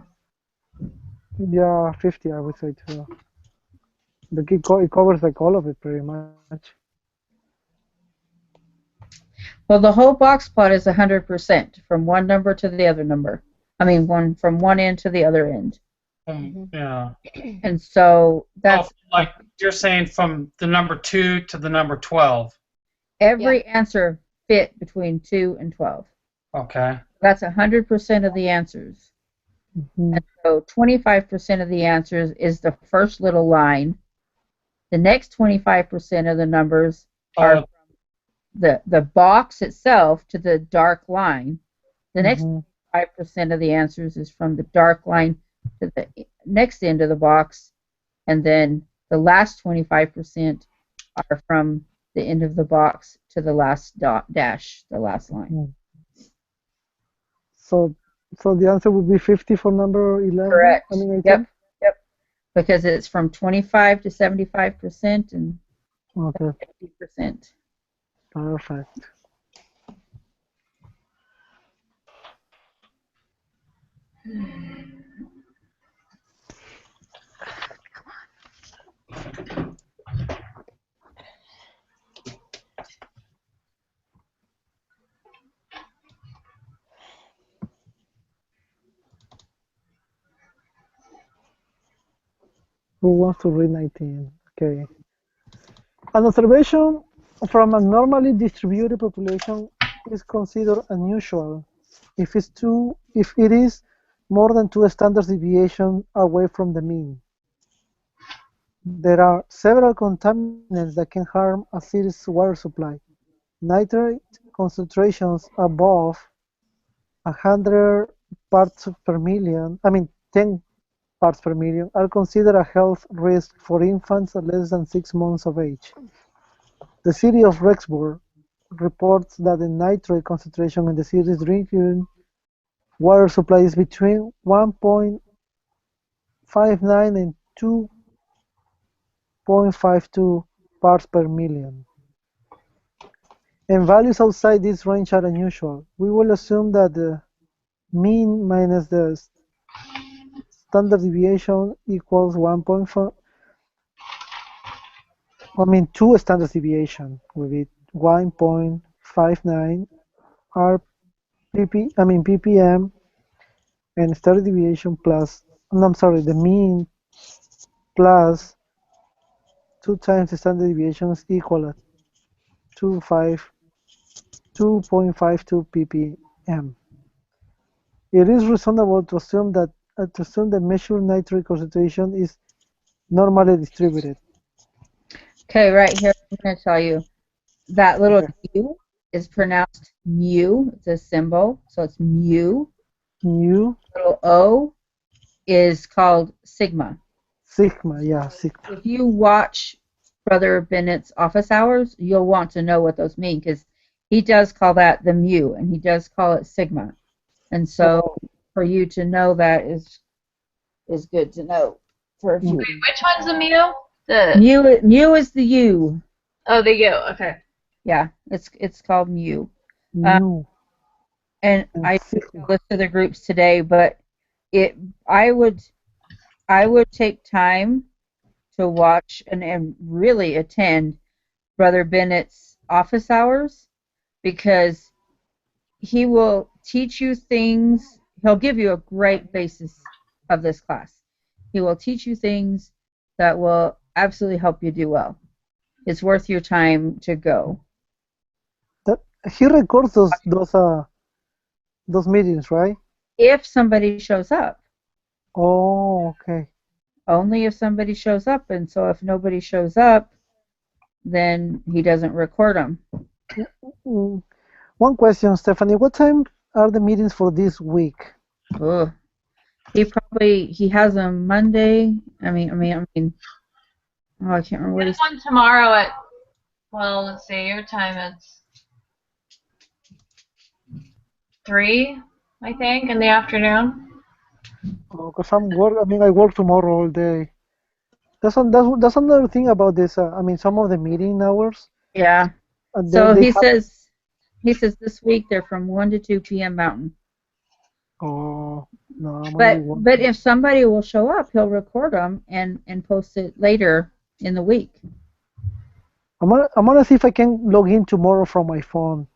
S1: Yeah, 50, I would say too. It covers like all of it pretty much.
S3: Well, the whole box plot is 100% from one number to the other number. I mean, from one end to the other end.
S4: Yeah.
S3: And so that's
S4: Like you're saying from the number 2 to the number 12.
S3: every answer fit between 2 and 12.
S4: Okay.
S3: That's 100% of the answers.
S1: Mhm.
S3: And so 25% of the answers is the first little line. The next 25% of the numbers are
S4: Oh,
S3: the box itself to the dark line. The next
S1: Mhm.
S3: 5% of the answers is from the dark line to the next end of the box, and then the last 25% are from the end of the box to the last dash, the last line.
S1: So, so the answer would be 50 for number 11.
S3: Correct.
S1: I mean 18.
S3: Yep. Because it's from 25 to 75% and
S1: Okay,
S3: 50%.
S1: perfect. Who wants to read 19? Okay. An observation from a normally distributed population is considered unusual if it is more than 2 standard deviations away from the mean. There are several contaminants that can harm a city's water supply. Nitrate concentrations above 100 parts per million, 10 parts per million, are considered a health risk for infants less than 6 months of age. The city of Rexburg reports that the nitrate concentration in the city's drinking water supply is between 1.59 and 2.52 parts per million. And values outside this range are unusual. We will assume that the mean minus the standard deviation equals 1.5. 2 standard deviation will be 1.59 ppm, and standard deviation plus, the mean plus 2 times the standard deviation is equal at 2.52 ppm. It is reasonable to assume that the measured nitrate concentration is normally distributed.
S3: Okay, right here, I'm going to tell you that little
S1: Okay.
S3: u is pronounced mu. It's a symbol, so it's mu.
S1: Mu,
S3: Little o is called sigma.
S1: sigma, yeah, sigma.
S3: If you watch Brother Bennett's office hours, you'll want to know what those mean, because he does call that the mu, and he does call it sigma. And so for you to know that is good to know. For a few.
S2: Wait, which one's the mu? The
S3: Mu is the u.
S2: oh, the u. Okay.
S3: Yeah, it's called mu.
S1: Mu.
S3: And
S1: And
S3: I
S1: sigma.
S3: tell this to the groups today, but I would take time to watch and really attend Brother Bennett's office hours, because he will teach you things. He'll give you a great basis of this class. He will teach you things that will absolutely help you do well. It's worth your time to go.
S1: He records those meetings, right?
S3: If somebody shows up.
S1: Oh, okay.
S3: Only if somebody shows up, and so if nobody shows up, then he doesn't record them.
S1: Mm. One question, Stephanie. What time are the meetings for this week?
S3: Ugh. He has them Monday. I mean, oh, I can't remember what
S2: There's one tomorrow at, well, let's see, your time it's 3, I think, in the afternoon.
S1: Oh, because I work tomorrow all day. That's another thing about this. Some of the meeting hours.
S3: Yeah. So he says this week they're from 1 to 2 p.m. Mountain.
S1: Oh no.
S3: But if somebody will show up, he'll record them and post it later in the week.
S1: I'm gonna see if I can log in tomorrow from my phone.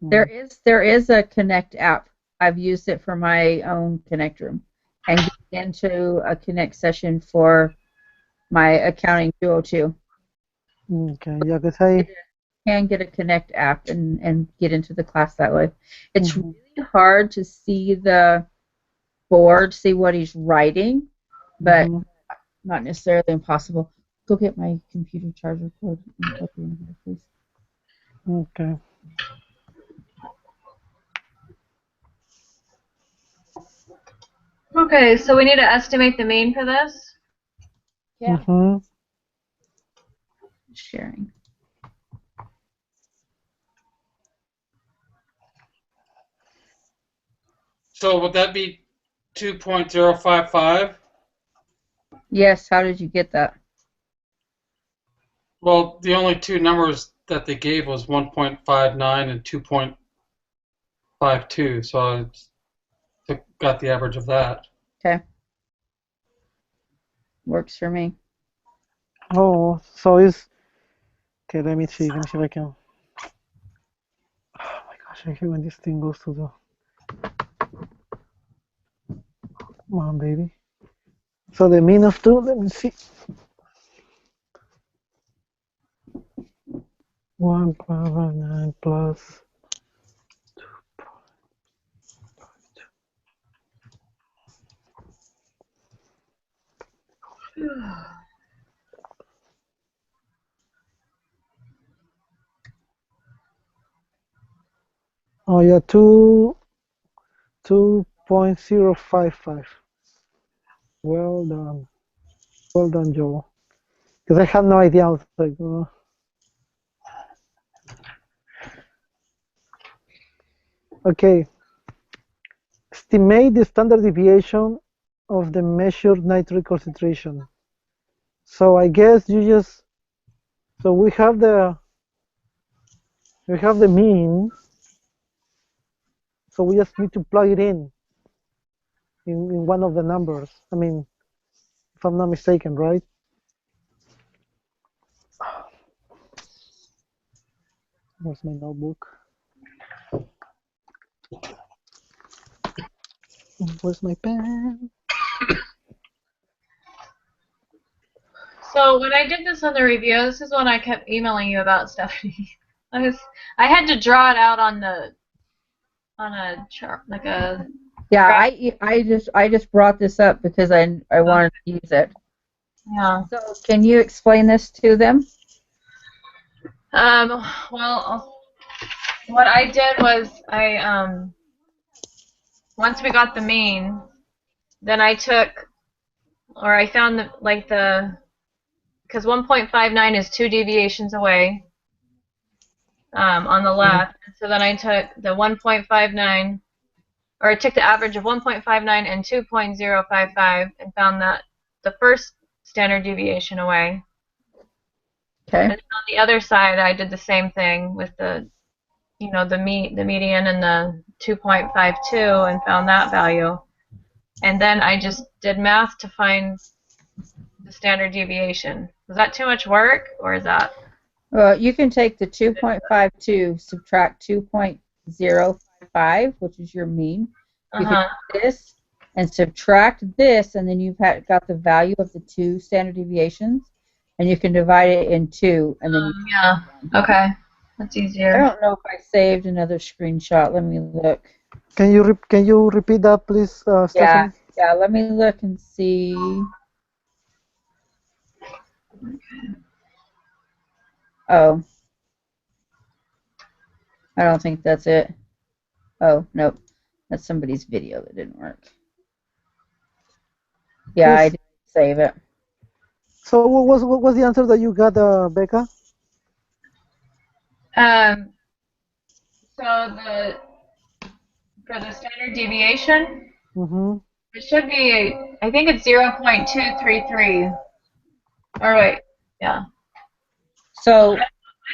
S3: There is a Connect app. I've used it for my own Connect room, and get into a Connect session for my accounting 202.
S1: Okay, yeah, because I
S3: can get a Connect app and get into the class that way. It's really hard to see the board, see what he's writing, but not necessarily impossible. Go get my computer charger cord and plug it in here, please.
S1: Okay.
S2: Okay, so we need to estimate the mean for this?
S5: Yeah.
S3: Sharing.
S4: So would that be 2.055?
S3: Yes, how did you get that?
S4: Well, the only two numbers that they gave was 1.59 and 2.52, so I got the average of that.
S3: Okay. Works for me.
S1: Oh, so it's okay. Let me see if I can. Oh my gosh, I hate when this thing goes to the. Come on, baby. So the mean of 2, let me see. 1.9 plus 2. Oh yeah, 2.055. Well done. Well done, Joe. Because I had no idea. I was like, okay. Estimate the standard deviation of the measured nitrate concentration. So I guess you just, so we have the mean. So we just need to plug it in one of the numbers. I mean, if I'm not mistaken, right? Where's my notebook? Where's my pen?
S2: So when I did this on the review, this is when I kept emailing you about, Stephanie. I had to draw it out on a chart, like a.
S3: Yeah, I just brought this up because I wanted to use it.
S2: Yeah.
S3: So can you explain this to them?
S2: Well, what I did was once we got the mean, then I found because 1.59 is 2 deviations away on the left. So then I took the 1.59, or I took the average of 1.59 and 2.055 and found that the first standard deviation away.
S3: Okay.
S2: And on the other side, I did the same thing with the median and the 2.52 and found that value. And then I just did math to find the standard deviation. Was that too much work, or is that?
S3: Well, you can take the 2.52, subtract 2.055, which is your mean. You can take this and subtract this, and then you've got the value of the 2 standard deviations, and you can divide it in 2, and then
S2: yeah. Okay, that's easier.
S3: I don't know if I saved another screenshot. Let me look.
S1: Can you repeat that, please, Stephanie?
S3: Yeah. Let me look and see. Oh, I don't think that's it. Oh, nope. That's somebody's video that didn't work. Yeah, I didn't save it.
S1: So what was the answer that you got, Becca?
S2: So for the standard deviation, it should be, I think it's 0.233. Or wait, yeah.
S3: So,
S2: I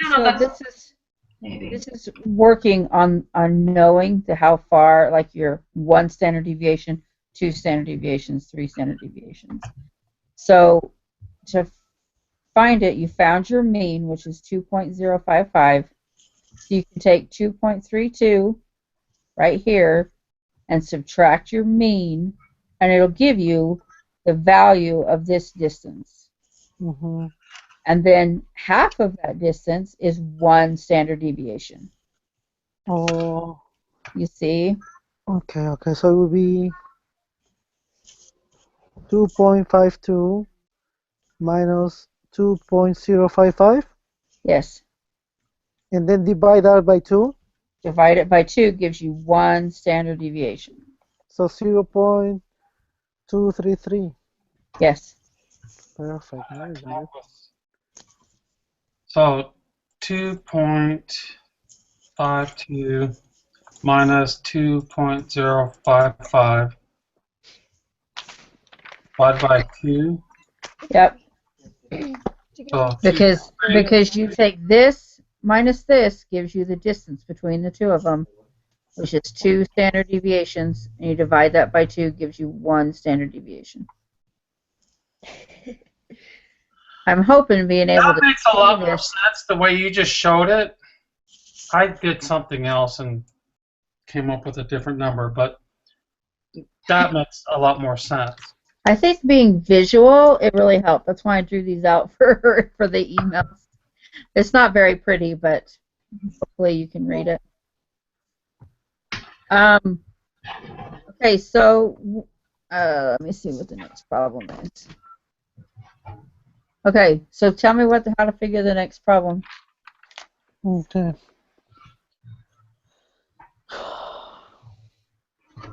S2: don't know if that's,
S3: this is working on knowing how far, like your 1 standard deviation, 2 standard deviations, 3 standard deviations. So to find it, you found your mean, which is 2.055. So you can take 2.32 right here and subtract your mean, and it'll give you the value of this distance. And then half of that distance is 1 standard deviation.
S1: Oh.
S3: You see?
S1: Okay. So it would be 2.52 minus 2.055?
S3: Yes.
S1: And then divide that by 2?
S3: Divide it by 2 gives you 1 standard deviation.
S1: So 0.233.
S3: Yes.
S1: Perfect.
S4: So 2.52 minus 2.055 divided by 2.
S3: Yep.
S4: So
S3: because you take this minus this gives you the distance between the two of them, which is 2 standard deviations, and you divide that by 2 gives you 1 standard deviation. I'm hoping being able to.
S4: That makes a lot more sense the way you just showed it. I did something else and came up with a different number, but that makes a lot more sense.
S3: I think being visual, it really helped. That's why I drew these out for the emails. It's not very pretty, but hopefully you can read it. Okay, so let me see what the next problem is. Okay, so tell me how to figure the next problem.
S1: Okay.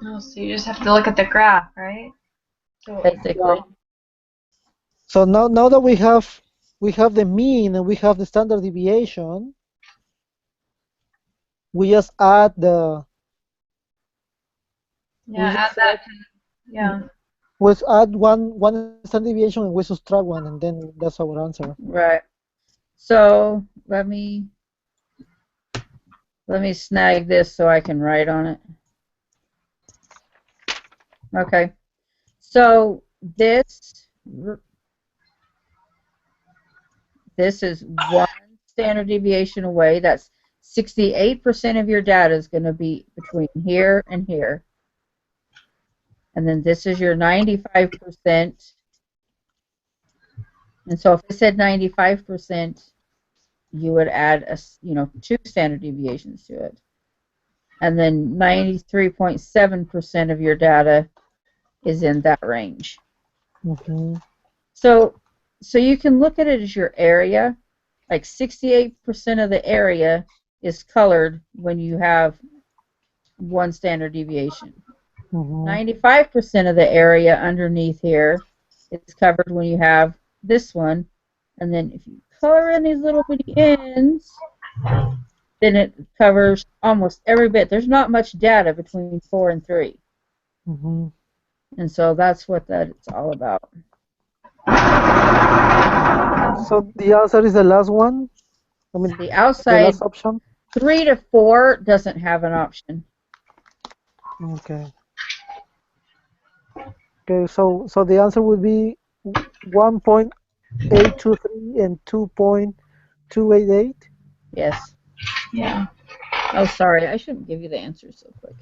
S2: Oh, so you just have to look at the graph, right? So,
S3: Basically.
S1: So now that we have the mean and we have the standard deviation, we just add the
S2: yeah,
S1: we
S2: add
S1: just
S2: that to, yeah.
S1: we add one standard deviation and we subtract one, and then that's our answer.
S3: Right. So let me snag this so I can write on it. Okay. So this is one standard deviation away. That's 68% of your data is going to be between here and here. And then this is your 95%. And so if it said 95%, you would add 2 standard deviations to it. And then 93.7% of your data is in that range.
S1: Mm-hmm.
S3: So you can look at it as your area. Like 68% of the area is colored when you have one standard deviation. 95% of the area underneath here is covered when you have this one. And then if you color in these little bitty ends, then it covers almost every bit. There's not much data between 4 and 3.
S1: Mm-hmm.
S3: And so that's what it's all about.
S1: So the answer is the last one? I mean,
S3: The
S1: the
S3: outside,
S1: last option?
S3: 3 to 4 doesn't have an option.
S1: Okay. Okay, so the answer would be 1.823 and 2.288?
S3: Yes.
S2: Yeah.
S3: Oh, sorry. I shouldn't give you the answer so quick.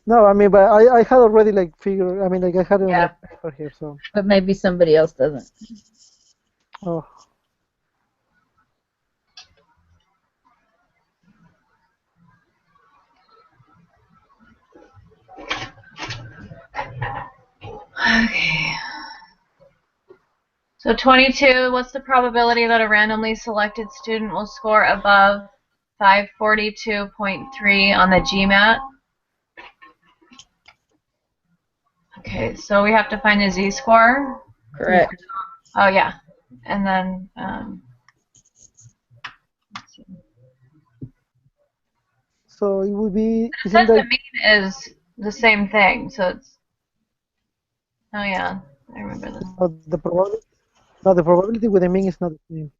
S1: No, I mean, but I had already figured. I mean, I had it on my paper here, so.
S3: But maybe somebody else doesn't.
S1: Oh.
S2: Okay. So 22, what's the probability that a randomly selected student will score above 542.3 on the GMAT? Okay, so we have to find the z-score.
S3: Correct.
S2: Oh, yeah. And then, let's see.
S1: So it would be.
S2: It says the mean is the same thing, so it's. Oh, yeah. I remember this.
S1: The probability. No, the probability with the mean is not the same.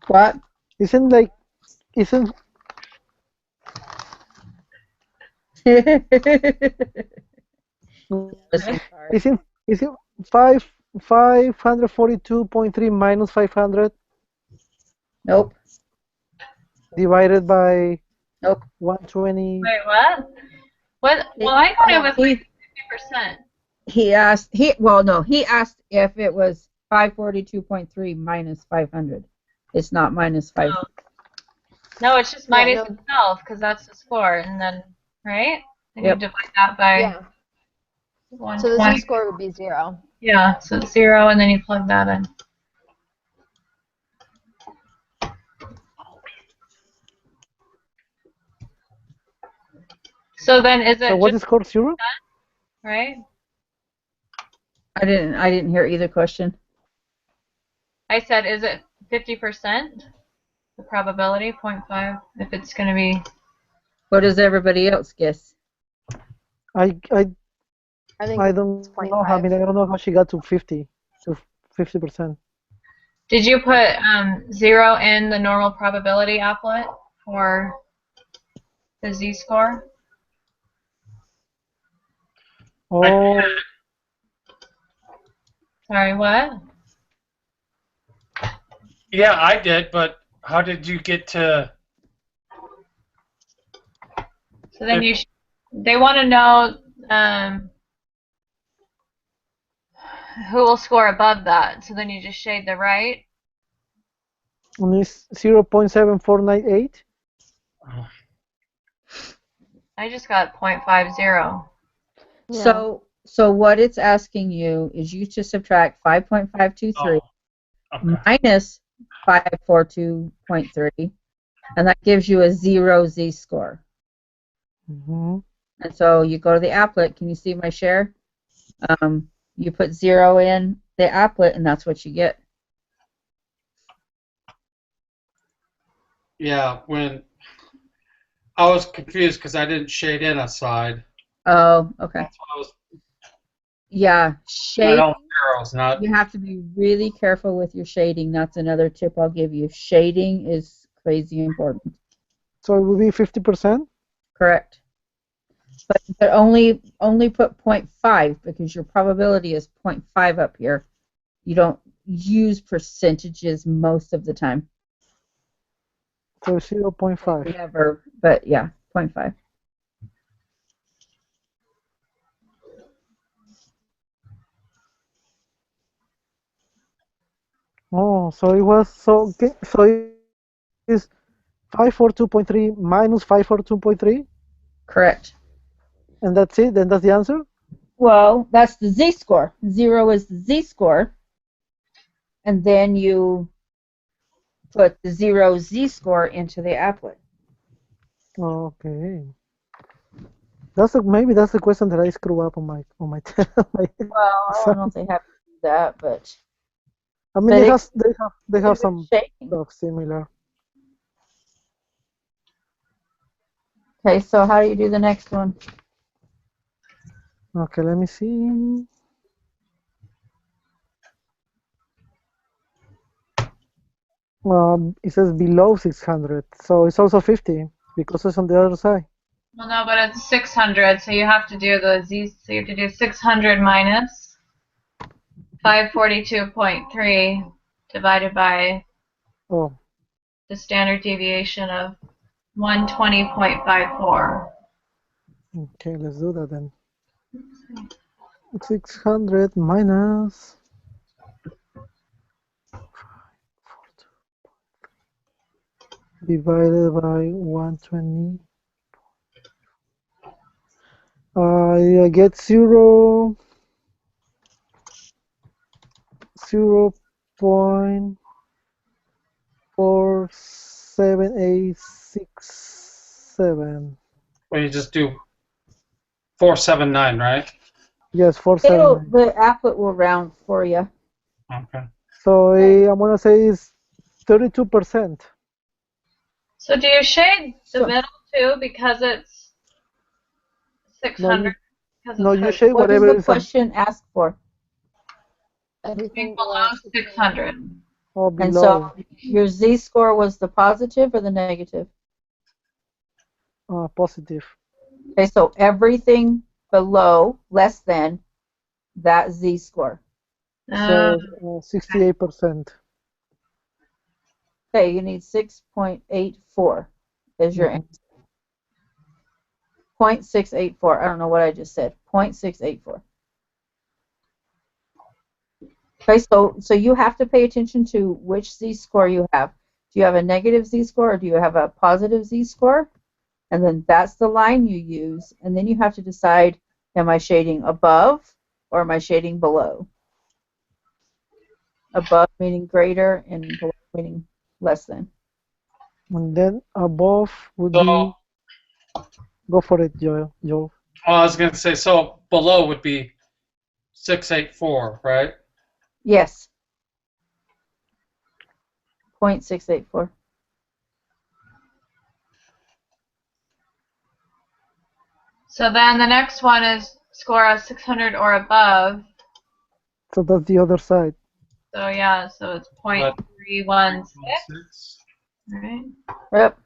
S3: What?
S1: Isn't
S3: Isn't
S1: 542.3 minus 500?
S3: Nope.
S1: Divided by.
S3: Nope.
S2: Wait,
S1: 120.
S2: what? What? Well, I thought it was 50%.
S3: He asked if it was 542.3 minus 500. It's not minus 500.
S2: No, it's just minus itself because that's the score, and then right? And you divide that by 120.
S5: So the z-score would be 0.
S2: Yeah, so it's 0, and then you plug that in. So then is it?
S1: So what is score 0?
S2: Right?
S3: I didn't hear either question.
S2: I said, is it 50%? The probability, 0.5, if it's going to be.
S3: What does everybody else guess?
S1: I
S5: think
S1: don't know. I mean, I don't know how she got to 50%.
S2: Did you put 0 in the normal probability applet for the z-score?
S1: Oh.
S2: Sorry, what?
S4: Yeah, I did, but how did you get to?
S2: So then they want to know Who will score above that? So then you just shade the right.
S1: And it's 0.7498.
S2: I just got 0.50.
S5: Yeah.
S3: So what it's asking you is you to subtract 5.523
S4: Okay.
S3: minus 542.3, and that gives you a 0 z-score.
S1: Mm-hmm.
S3: And so you go to the applet. Can you see my share? You put 0 in the applet, and that's what you get.
S4: Yeah, when I was confused because I didn't shade in a side.
S3: Oh, okay.
S4: That's why I was
S3: Yeah,
S4: my
S3: shading.
S4: own arrows, not.
S3: You have to be really careful with your shading. That's another tip I'll give you. Shading is crazy important.
S1: So it would be 50%.
S3: Correct. But only put 0.5 because your probability is 0.5 up here. You don't use percentages most of the time.
S1: So 0.5.
S3: Never, but yeah, 0.5.
S1: Oh, so it was so it is 542.3 minus 542.3,
S3: Correct.
S1: and that's it. Then that's the answer.
S3: Well, that's the z-score. 0 is the z-score, and then you put the 0 z-score into the applet.
S1: Okay. Maybe that's the question that I screw up on my my
S3: Well, I don't know if they have to do that, but
S1: I mean, they have some
S3: shading.
S1: stuff similar.
S3: Okay, so how do you do the next one?
S1: Okay, let me see. It says below 600, so it's also 50 because it's on the other side.
S2: Well, no, but it's 600, so you have to do the z. So you have to do 600 minus 542.3 divided by
S1: Oh,
S2: the standard deviation of 120.54.
S1: okay, let's do that then. 600 minus divided by 120. I get 0.47867.
S4: Well, you just do 479, right?
S1: Yes, 479.
S3: The applet will round for you.
S4: Okay.
S1: So I'm gonna say it's 32%.
S2: So do you shade the
S3: So-
S2: middle too because it's 600?
S1: No, you shade
S3: What does
S1: whatever
S3: the
S1: is
S3: question ask for?
S5: Everything
S2: below 600.
S1: or
S3: And
S1: below.
S3: so your z-score was the positive or the negative?
S1: Positive.
S3: Okay, so everything below, less than, that z-score.
S1: So 68%.
S3: Okay, you need 6.84 is your answer. 0.684. I don't know what I just said. 0.684. Okay, so you have to pay attention to which z-score you have. Do you have a negative z-score or do you have a positive z-score? And then that's the line you use. And then you have to decide, am I shading above or am I shading below? Above meaning greater and below meaning less than.
S1: And then above would
S4: So,
S1: be, go for it, Joel.
S4: I was going to say, so below would be 684, right?
S3: Yes. 0.684.
S2: So then the next one is score of 600 or above.
S1: So that's the other side.
S2: So yeah, so it's 0.316. Right.
S3: Yep.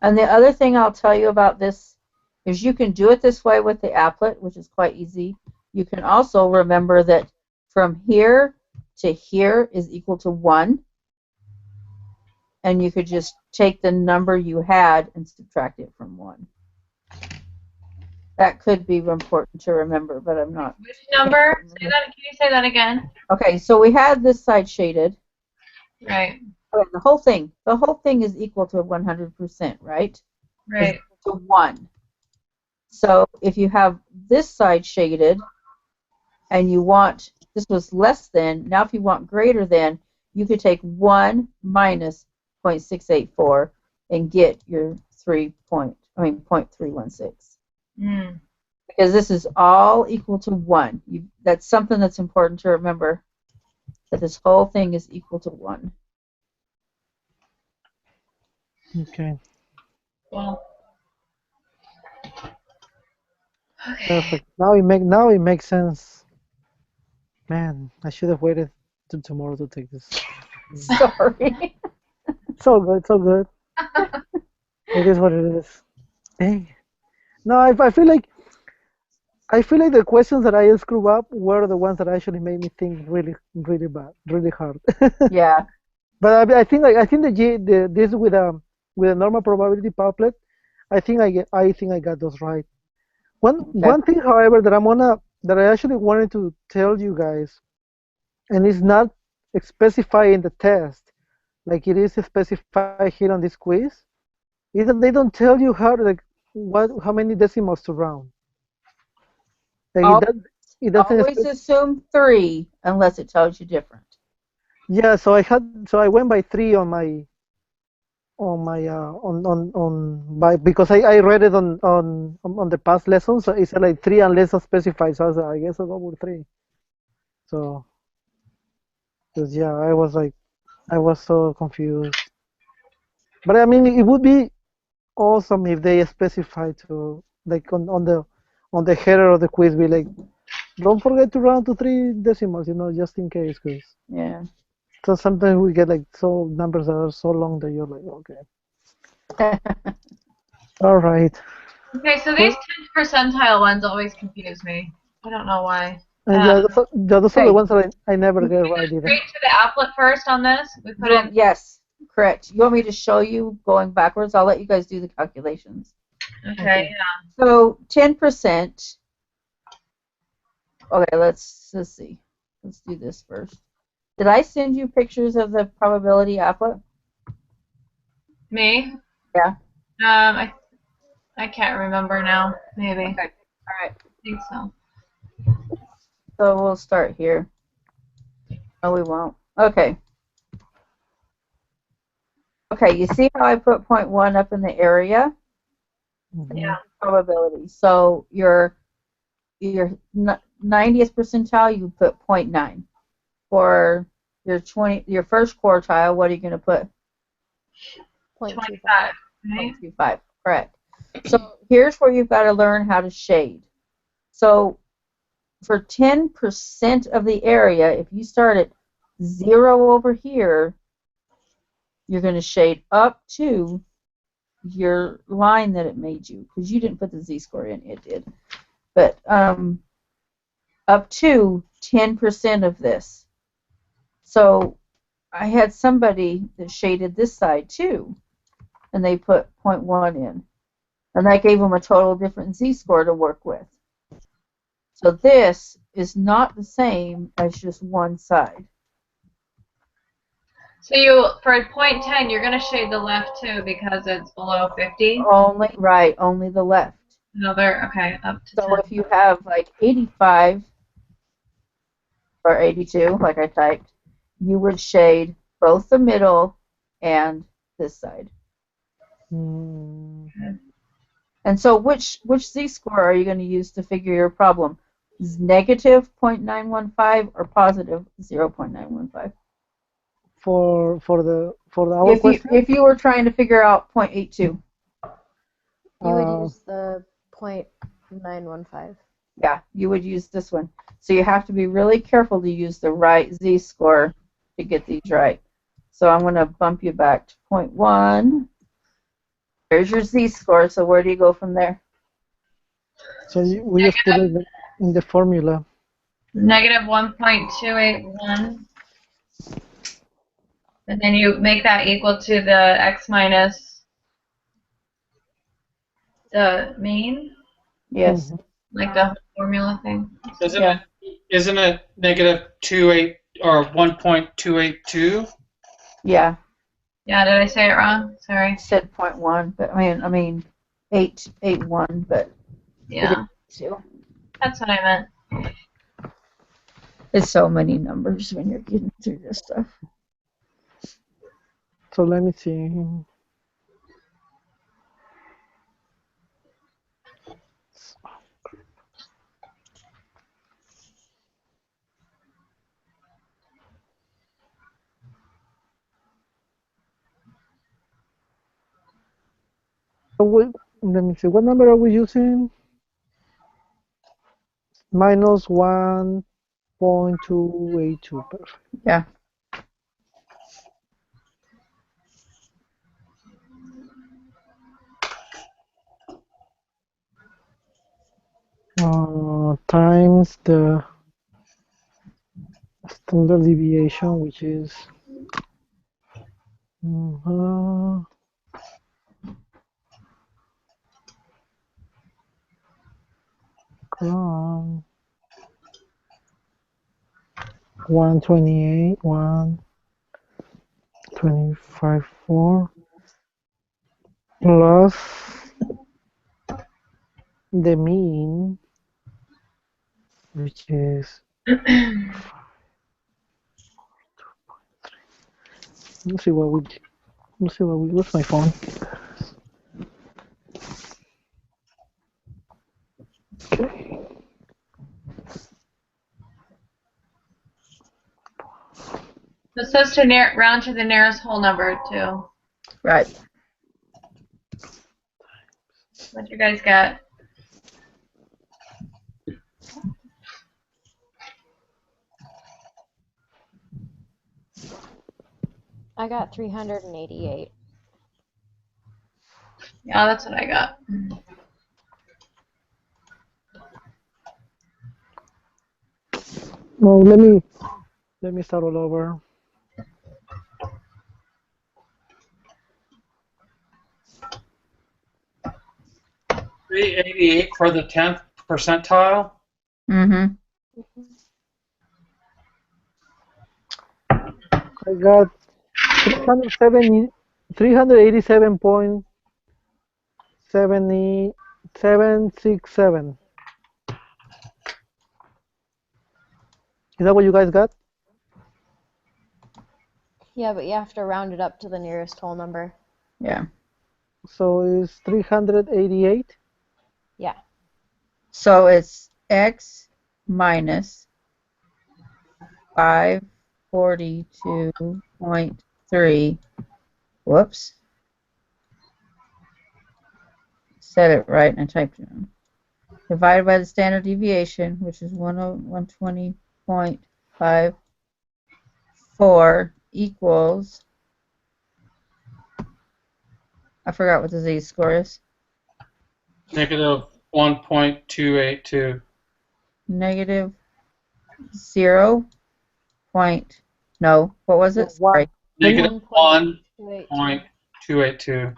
S3: And the other thing I'll tell you about this is you can do it this way with the applet, which is quite easy. You can also remember that from here to here is equal to 1. and you could just take the number you had and subtract it from 1. That could be important to remember, but I'm not.
S2: Which number? Say that. Can you say that again?
S3: Okay, so we had this side shaded.
S2: Right.
S3: Okay, the whole thing is equal to 100%, right?
S2: Right.
S3: Is equal to 1. So if you have this side shaded, and you want, this was less than, now if you want greater than, you could take 1 minus 0.684 and get your 0.316.
S2: Mm.
S3: Because this is all equal to 1. That's something that's important to remember, that this whole thing is equal to 1.
S1: Okay.
S2: Well. Okay.
S1: Perfect. Now it makes sense. Man, I should have waited till tomorrow to take this.
S3: Sorry.
S1: So good, so good. It is what it is. Dang. No, I feel like the questions that I screwed up were the ones that actually made me think really, really bad, really hard.
S3: Yeah.
S1: But I think this with a normal probability Padlet, I think I got those right. One thing, however, that I actually wanted to tell you guys, and it's not specified in the test, like it is specified here on this quiz, is that they don't tell you how many decimals to round. Like it doesn't
S3: Always assume 3 unless it tells you different.
S1: Yeah, so I went by 3 because I read it on the past lessons, so it said like 3 unless specified, so I was like, I guess I'll go with 3. So, because yeah, I was so confused. But I mean, it would be awesome if they specify to, like, on the header of the quiz, be like, don't forget to round to 3 decimals, just in case, because
S3: Yeah.
S1: so sometimes we get like numbers that are so long that you're like, okay. All right.
S2: Okay, so these 10th percentile ones always confuse me. I don't know why.
S1: And those are the ones that I never get
S2: We go
S1: right either.
S2: straight to the applet first on this. We put in.
S3: Yes, correct. You want me to show you going backwards? I'll let you guys do the calculations.
S2: Okay, yeah.
S3: So 10%. Okay, let's see. Let's do this first. Did I send you pictures of the probability applet?
S2: Me?
S3: Yeah.
S2: I can't remember now. Maybe.
S3: Okay. All right.
S2: I think so.
S3: So we'll start here. No, we won't. Okay. Okay, you see how I put 0.1 up in the area?
S2: Yeah.
S3: Probability. So your 90th percentile, you put 0.9. For your first quartile, what are you going to put?
S2: 25. Right?
S3: 0.25. Correct. So here's where you've got to learn how to shade. So for 10% of the area, if you start at 0 over here, you're going to shade up to your line that it made you, because you didn't put the z-score in, it did. But up to 10% of this. So I had somebody that shaded this side too, and they put 0.1 in. And that gave them a total different z-score to work with. So this is not the same as just one side.
S2: So for 0.10, you're going to shade the left too because it's below 50?
S3: Only the left.
S2: Okay, up to
S3: So
S2: 10.
S3: if you have like 85 or 82, like I typed, you would shade both the middle and this side. And so which z-score are you going to use to figure your problem? Is negative 0.915 or positive 0.915?
S1: For our question?
S3: If you were trying to figure out 0.82.
S5: You would use the 0.915.
S3: Yeah, you would use this one. So you have to be really careful to use the right z-score to get these right. So I'm going to bump you back to 0.1. There's your z-score, so where do you go from there?
S1: So we just put it in the formula.
S2: Negative 1.281. And then you make that equal to the x minus the mean,
S3: Yes.
S1: Mhm.
S2: like the formula thing.
S4: Isn't it negative 28 or 1.282?
S3: Yeah.
S2: Yeah, did I say it wrong?
S3: I
S2: Sorry.
S3: said 0.1, but I mean 8.1, but
S2: Yeah,
S3: too.
S2: that's what I meant.
S3: It's so many numbers when you're getting through this stuff.
S1: So let me see. So let me see. What number are we using? Minus 1.282. Perfect.
S3: Yeah.
S1: Times the standard deviation, which is uh, come on, 128, 125.4 plus the mean, which is let's see what we what's my phone? Okay.
S2: It says to round to the nearest whole number too.
S3: Right.
S2: What you guys got?
S5: I got 388.
S2: Yeah, that's what I got.
S1: No, let me start all over.
S4: $388 for the 10th percentile.
S3: Mm-hmm.
S1: I got 387.767. Is that what you guys got?
S5: Yeah, but you have to round it up to the nearest whole number.
S3: Yeah.
S1: So it's 388.
S5: Yeah.
S3: So it's x minus 542.3. Whoops. Said it right and I typed it wrong. Divided by the standard deviation, which is 120.54 equals, I forgot what the z-score is.
S4: Negative 1.282.
S3: Negative 0. No, what was it? Sorry.
S4: Negative
S5: 1.282.
S4: 1.282.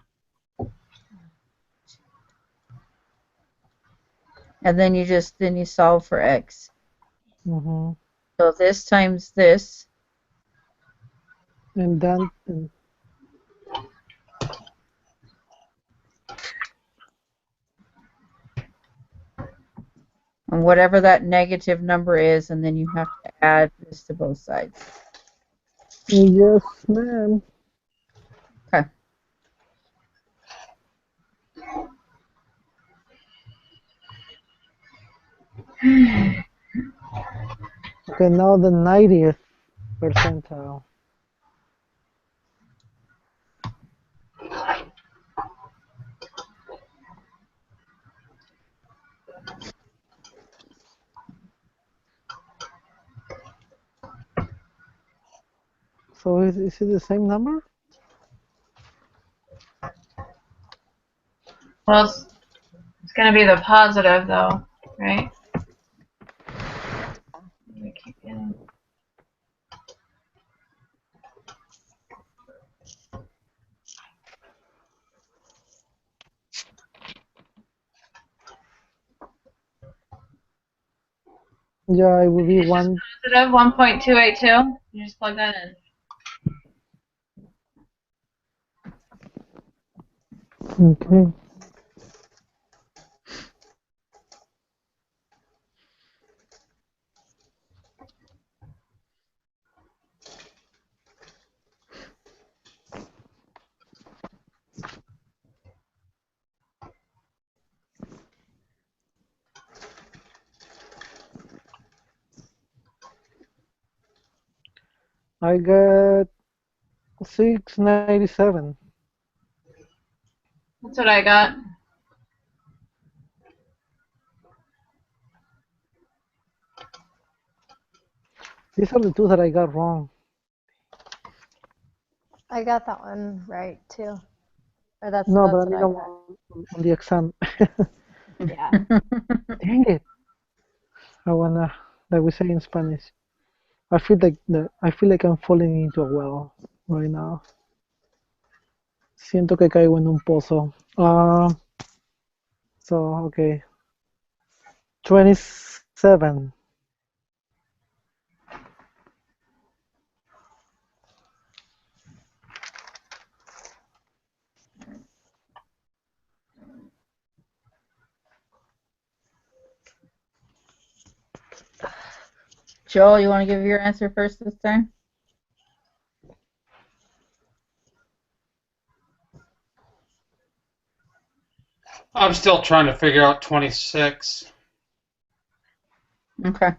S3: And then you solve for x.
S1: Mm-hmm.
S3: So this times this.
S1: And then
S3: And whatever that negative number is, and then you have to add this to both sides.
S1: yes, ma'am.
S3: Okay.
S1: Okay, now the 90th percentile. So is it the same number?
S2: Well, it's going to be the positive though, right? We keep getting.
S1: Yeah, it will be one.
S2: Positive 1.282. You just plug that in.
S1: Okay. I got 697.
S2: That's what I got.
S1: These are the two that I got wrong.
S5: I got that one right too. Or
S1: No, but I
S5: that's what
S1: mean
S5: I got.
S1: on the exam.
S5: Yeah.
S1: Dang it! I wanna, like we say in Spanish. I feel like I'm falling into a well right now. Siento que caigo en un pozo. So okay, 27.
S3: Joel, you want to give your answer first this time?
S4: I'm still trying to figure out 26.
S3: Okay.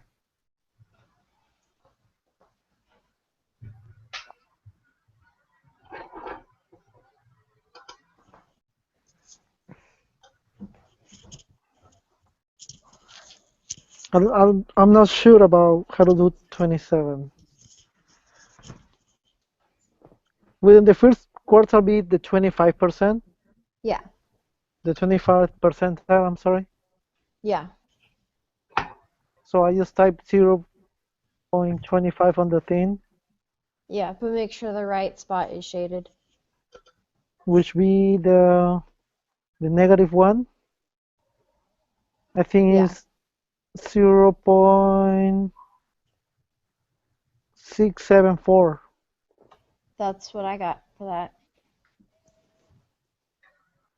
S1: I'm not sure about how to do 27. Will the first quarter be the 25%?
S5: Yeah.
S1: The 25 percentile, I'm sorry.
S5: Yeah.
S1: So I just type 0.25 on the thing,
S5: Yeah. But make sure the right spot is shaded.
S1: which be the -1. I think
S5: Yeah.
S1: is 0.674.
S5: That's what I got for that.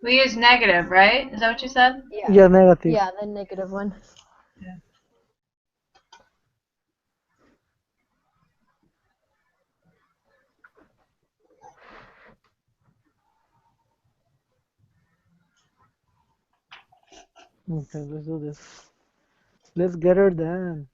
S2: We use negative, right? Is that what you said?
S5: Yeah.
S1: Yeah, negative.
S5: Yeah, the negative one.
S1: Okay, let's do this. Let's get her done.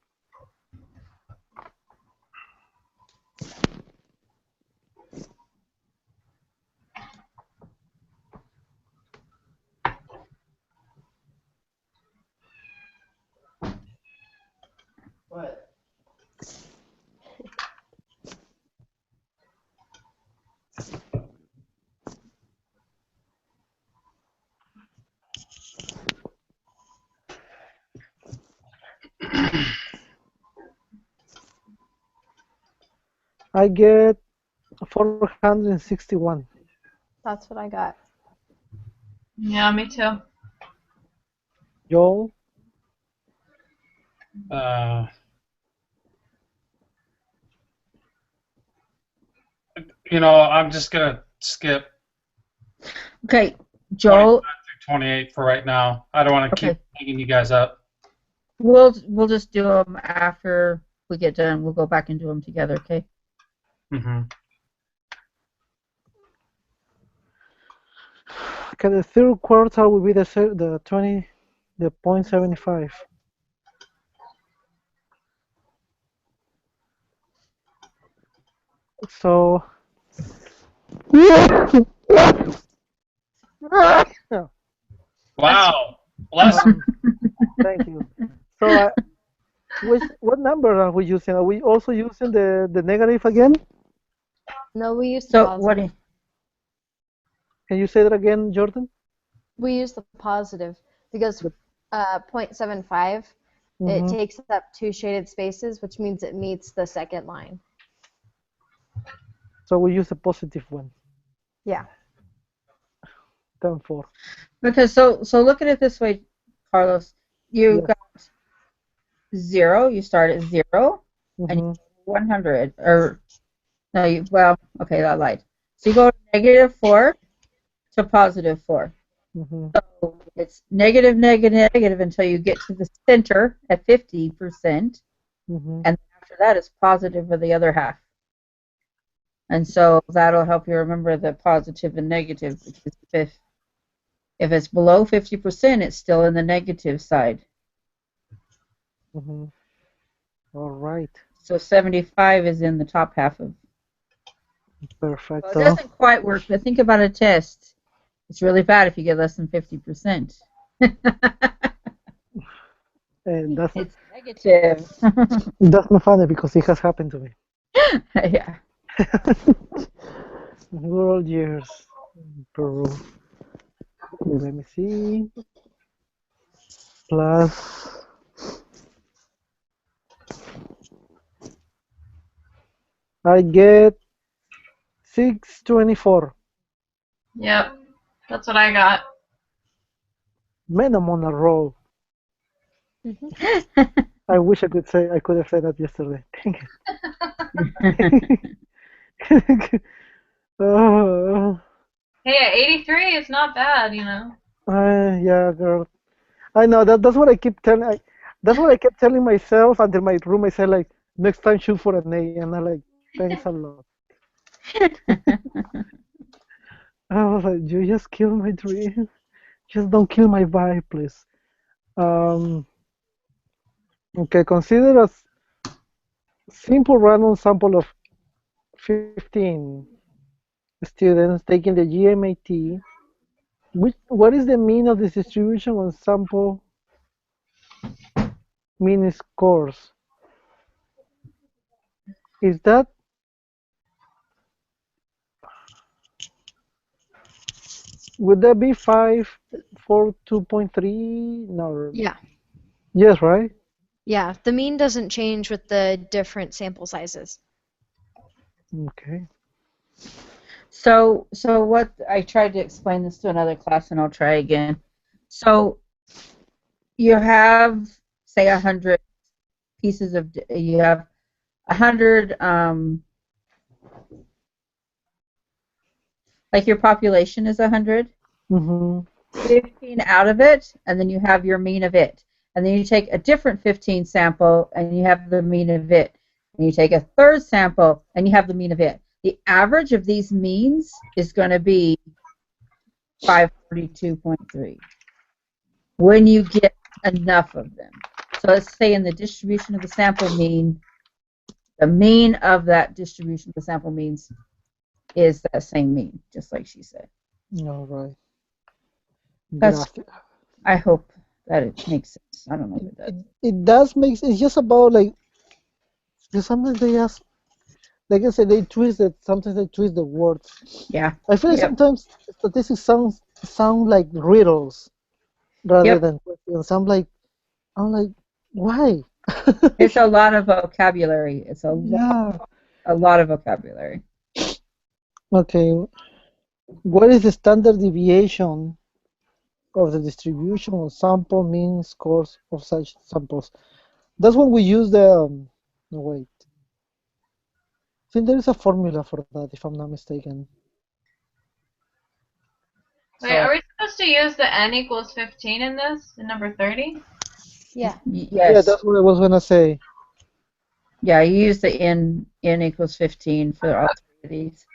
S6: What?
S1: I get 461.
S5: That's what I got.
S2: Yeah, me too.
S1: Joel,
S4: Uh, I'm just going to skip
S3: Okay, Joel,
S4: 28 for right now. I don't want to keep
S3: Okay.
S4: hanging you guys up.
S3: we'll just do them after we get done. We'll go back and do them together, okay?
S4: Hmm.
S1: okay, the third quarter will be the 0.75. So
S4: Wow. Bless.
S1: thank you. So what number are we using? Are we also using the negative again?
S5: No, we used the
S3: So
S5: positive.
S3: what?
S1: Can you say that again, Jordan?
S5: We use the positive because 0.75 it
S1: Mhm.
S5: takes up two shaded spaces, which means it meets the second line.
S1: So we use the positive one.
S5: Yeah.
S1: 10-4.
S3: Because so look at it this way, Carlos. You
S1: Yes.
S3: got 0, you start at 0, and you
S1: Mm-hmm.
S3: go to 100. Or, no, okay, I lied. So you go to -4 to +4.
S1: Mm-hmm.
S3: So it's negative, negative, negative until you get to the center at 50%,
S1: Mm-hmm.
S3: and after that it's positive for the other half. And so that'll help you remember the positive and negative, because if it's below 50%, it's still in the negative side.
S1: Mm-hmm. All right.
S3: So 75 is in the top half of. Well, it
S1: Perfecto.
S3: doesn't quite work, but think about a test. It's really bad if you get less than 50%.
S1: That's
S3: It's negative.
S1: that's not funny because it has happened to me.
S3: Yeah.
S1: Good old years in Peru. Let me see. Plus. I get 624.
S2: Yep. That's what I got.
S1: Man, I'm on a roll. I wish I could have said that yesterday. uh,
S2: Hey, 83 is not bad, you know.
S1: yeah, girl. I know that's what I keep telling. That's what I kept telling myself until my roommate said like, next time shoot for an A, and I'm like, thanks a lot. I was like, you just killed my dream. Just don't kill my vibe, please. Okay, consider a simple random sample of 15 students taking the GMAT. What is the mean of this distribution on sample mean scores? Is that would that be 5 for 2.3? No.
S5: Yeah.
S1: Yes, right?
S5: Yeah. The mean doesn't change with the different sample sizes.
S1: Okay.
S3: So what I tried to explain this to another class, and I'll try again. So you have, say, 100 pieces of. You have 100. Like your population is 100.
S1: Mm-hmm.
S3: 15 out of it, and then you have your mean of it. And then you take a different 15 sample, and you have the mean of it. And you take a third sample, and you have the mean of it. The average of these means is going to be 542.3 when you get enough of them. So let's say in the distribution of the sample mean, the mean of that distribution of the sample means is that same mean, just like she said.
S1: All right.
S3: That's-
S1: Gracias.
S3: I hope that it makes sense. I don't know if it does.
S1: It does make it's just about like because sometimes they ask like I said sometimes they twist the words.
S3: Yeah.
S1: I feel like
S3: Yep.
S1: sometimes statistics sound like riddles rather
S3: Yep.
S1: than questions. I'm like why?
S3: It's a lot of vocabulary. It's a
S1: Yeah.
S3: lot of vocabulary.
S1: Okay. What is the standard deviation of the distribution of sample mean scores of such samples? That's when we use the no, wait. I think there is a formula for that if I'm not mistaken.
S2: Wait, are we supposed to use the n equals 15 in this, in number 30?
S5: Yeah.
S3: Yes.
S1: Yeah, that's what I was gonna say.
S3: Yeah, you use the n equals 15 for all three of these.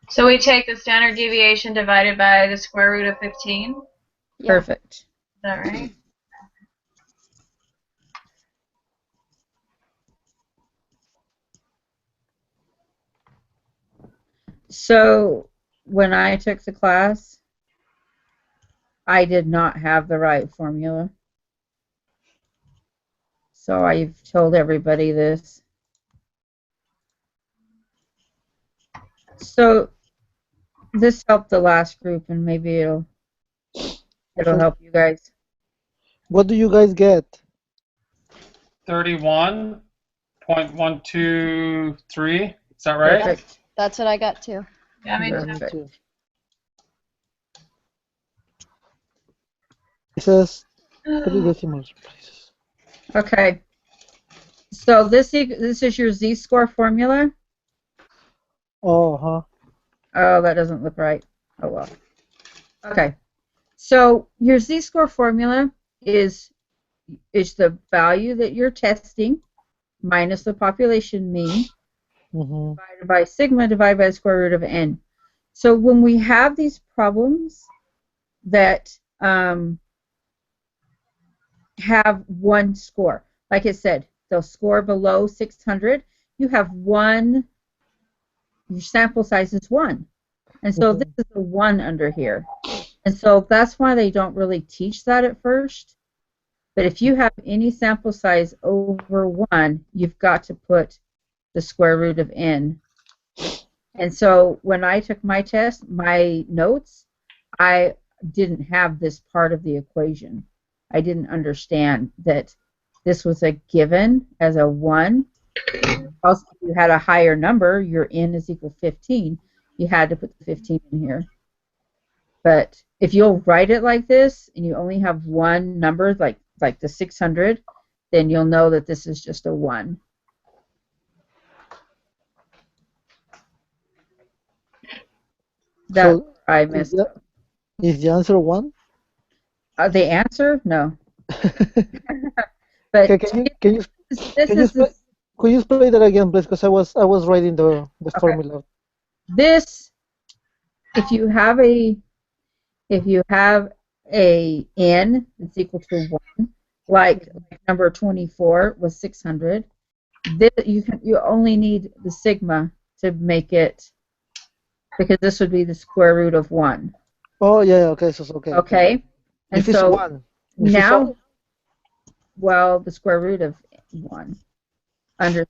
S2: So we take the standard deviation divided by the square root of 15? Is
S5: Yeah.
S3: Perfect.
S2: that right?
S3: So when I took the class, I did not have the right formula. So I've told everybody this. So this helped the last group, and maybe it'll help you guys.
S1: What do you guys get?
S4: 31.123. Is that right?
S3: Perfect.
S5: That's what I got too.
S2: Yeah, me too.
S3: Perfect.
S1: It says 3 decimal places.
S3: Okay. So this is your z-score formula.
S1: Oh, huh.
S3: Oh, that doesn't look right. Oh well. Okay. So your z-score formula is the value that you're testing minus the population mean
S1: Mm-hmm.
S3: divided by sigma divided by the square root of n. So when we have these problems that have one score, like I said, they'll score below 600. You have one. Your sample size is 1, and so this is a 1 under here, and so that's why they don't really teach that at first. But if you have any sample size over 1, you've got to put the square root of n. And so when I took my test, my notes, I didn't have this part of the equation. I didn't understand that this was a given as a 1. Also, if you had a higher number, your n is equal 15, you had to put the 15 in here. But if you'll write it like this and you only have one number, like the 600, then you'll know that this is just a 1. That's
S1: So
S3: where I messed up.
S1: is the answer 1?
S3: The answer? No. But
S1: Can you could you explain that again, please? Because I was writing the
S3: Okay.
S1: formula.
S3: This, if you have a n that's equal to 1, like number 24 was 600, this, you only need the sigma to make it, because this would be the square root of 1.
S1: Oh yeah, okay, so okay.
S3: Okay, and
S1: If it's
S3: so
S1: 1, if
S3: now,
S1: it's
S3: well, the square root of 1 under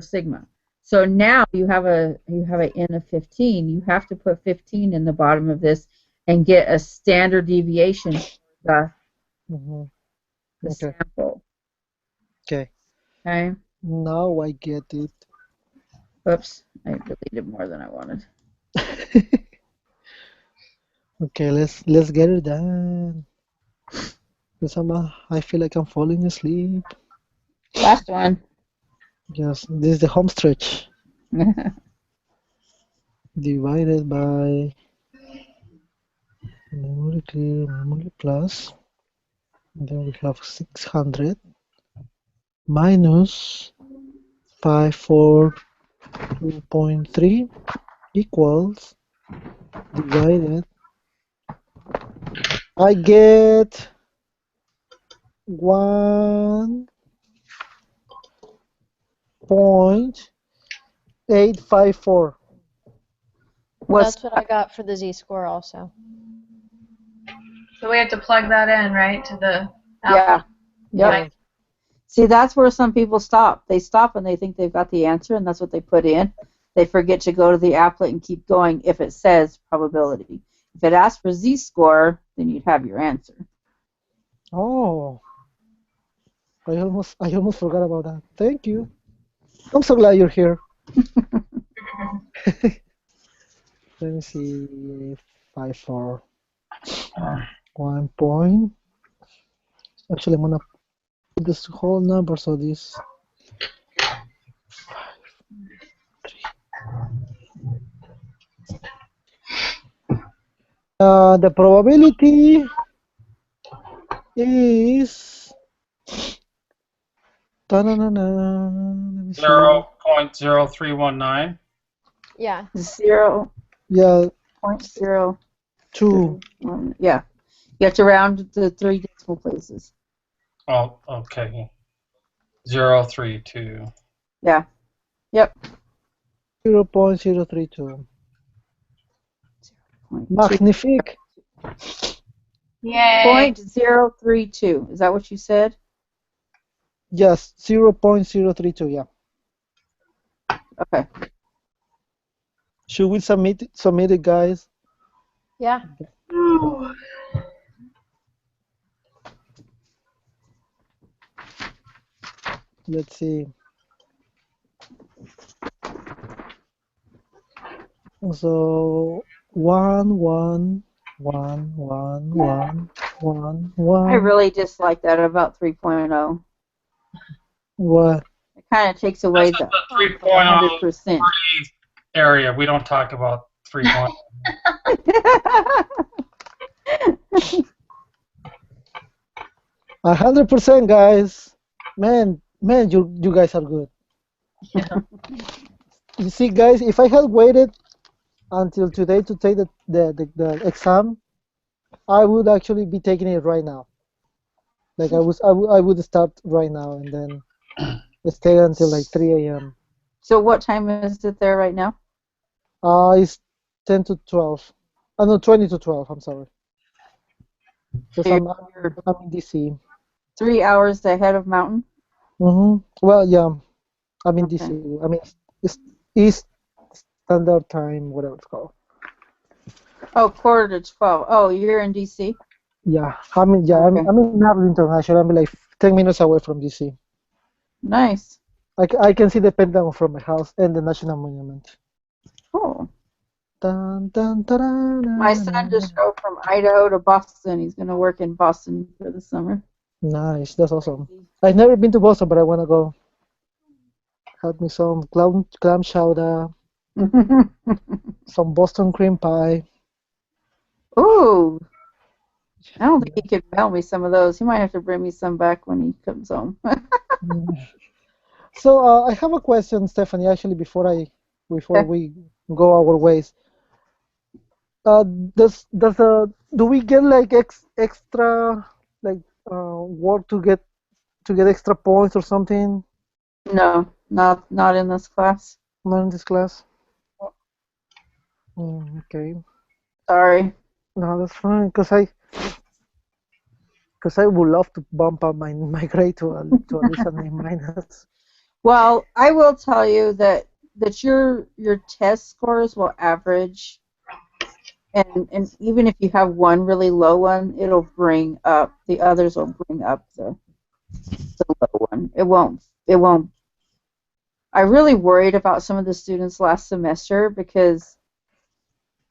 S3: sigma. So now you have a n of 15. You have to put 15 in the bottom of this and get a standard deviation for
S1: mm-hmm.
S3: the
S1: Okay.
S3: sample.
S1: Okay.
S3: Okay.
S1: Now I get it.
S3: Oops, I deleted more than I wanted.
S1: Okay, let's get it done. Because I feel like I'm falling asleep.
S3: Last one.
S1: Yes, this is the home stretch. Divided by memory clear, memory plus. And then we have 600 minus 542.3 equals divided. I get 1.854.
S5: That's what I got for the z-score also.
S2: So we have to plug that in, right, to the
S3: Yeah. Yep.
S2: Right.
S3: See, that's where some people stop. They stop and they think they've got the answer, and that's what they put in. They forget to go to the applet and keep going if it says probability. If it asks for z-score, then you'd have your answer.
S1: Oh, I almost forgot about that. Thank you. I'm so glad you're here. Let me see. 54. 1 point. Actually, I'm gonna put this whole number so this. 5, 3. The probability is. Let me see.
S4: 0.0319.
S5: Yeah.
S3: 0.02.
S1: Yeah. 2.
S3: Yeah. You have to round to 3 decimal places.
S4: Oh, okay. 032.
S3: Yeah. Yep.
S1: 0.032. Magnifique.
S2: Yay.
S3: 0.032. Is that what you said?
S1: Yes, 0.032. Yeah.
S3: Okay.
S1: Should we submit it, guys?
S5: Yeah.
S1: Let's see. So 1 1 1 1 1 1.
S3: I really dislike that about 3.0.
S1: What?
S3: It kind of takes away
S4: This is
S3: the
S4: the 3.0
S3: 100%.
S4: area. We don't talk about 3.0.
S1: 100%, guys. Man, you guys are good.
S2: Yeah.
S1: You see, guys, if I had waited until today to take the exam, I would actually be taking it right now. Like I would start right now and then stay until like 3 a.m.
S3: So what time is it there right now?
S1: It's 10 to 12. No, 20 to 12. I'm sorry. Because
S3: You're
S1: I'm in DC.
S3: 3 hours ahead of Mountain?
S1: Well, yeah, I'm in
S3: Okay.
S1: DC. I mean, it's East Standard Time, whatever it's called.
S3: Oh, quarter to 12. Oh, you're in DC?
S1: Yeah,
S3: Okay.
S1: I'm in Napa International. I'm like 10 minutes away from DC.
S3: Nice.
S1: I can see the Pentagon from my house and the National Monument.
S3: Cool.
S1: Dun, dun, dun,
S3: My son just drove from Idaho to Boston. He's going to work in Boston for the summer.
S1: Nice, that's awesome. I've never been to Boston, but I want to go. Have me some clam chowder, some Boston cream pie.
S3: Ooh. I don't think he could mail me some of those. He might have to bring me some back when he comes home.
S1: So I have a question, Stephanie. Actually, before we go our ways, do we get like extra like work to get extra points or something?
S3: No, not in this class.
S1: Not in this class. Okay.
S3: Sorry.
S1: No, that's fine. Because I would love to bump up my grade to at least an A minus.
S3: Well, I will tell you that your test scores will average, and even if you have one really low one, it'll bring up the others will bring up the low one. It won't. I really worried about some of the students last semester because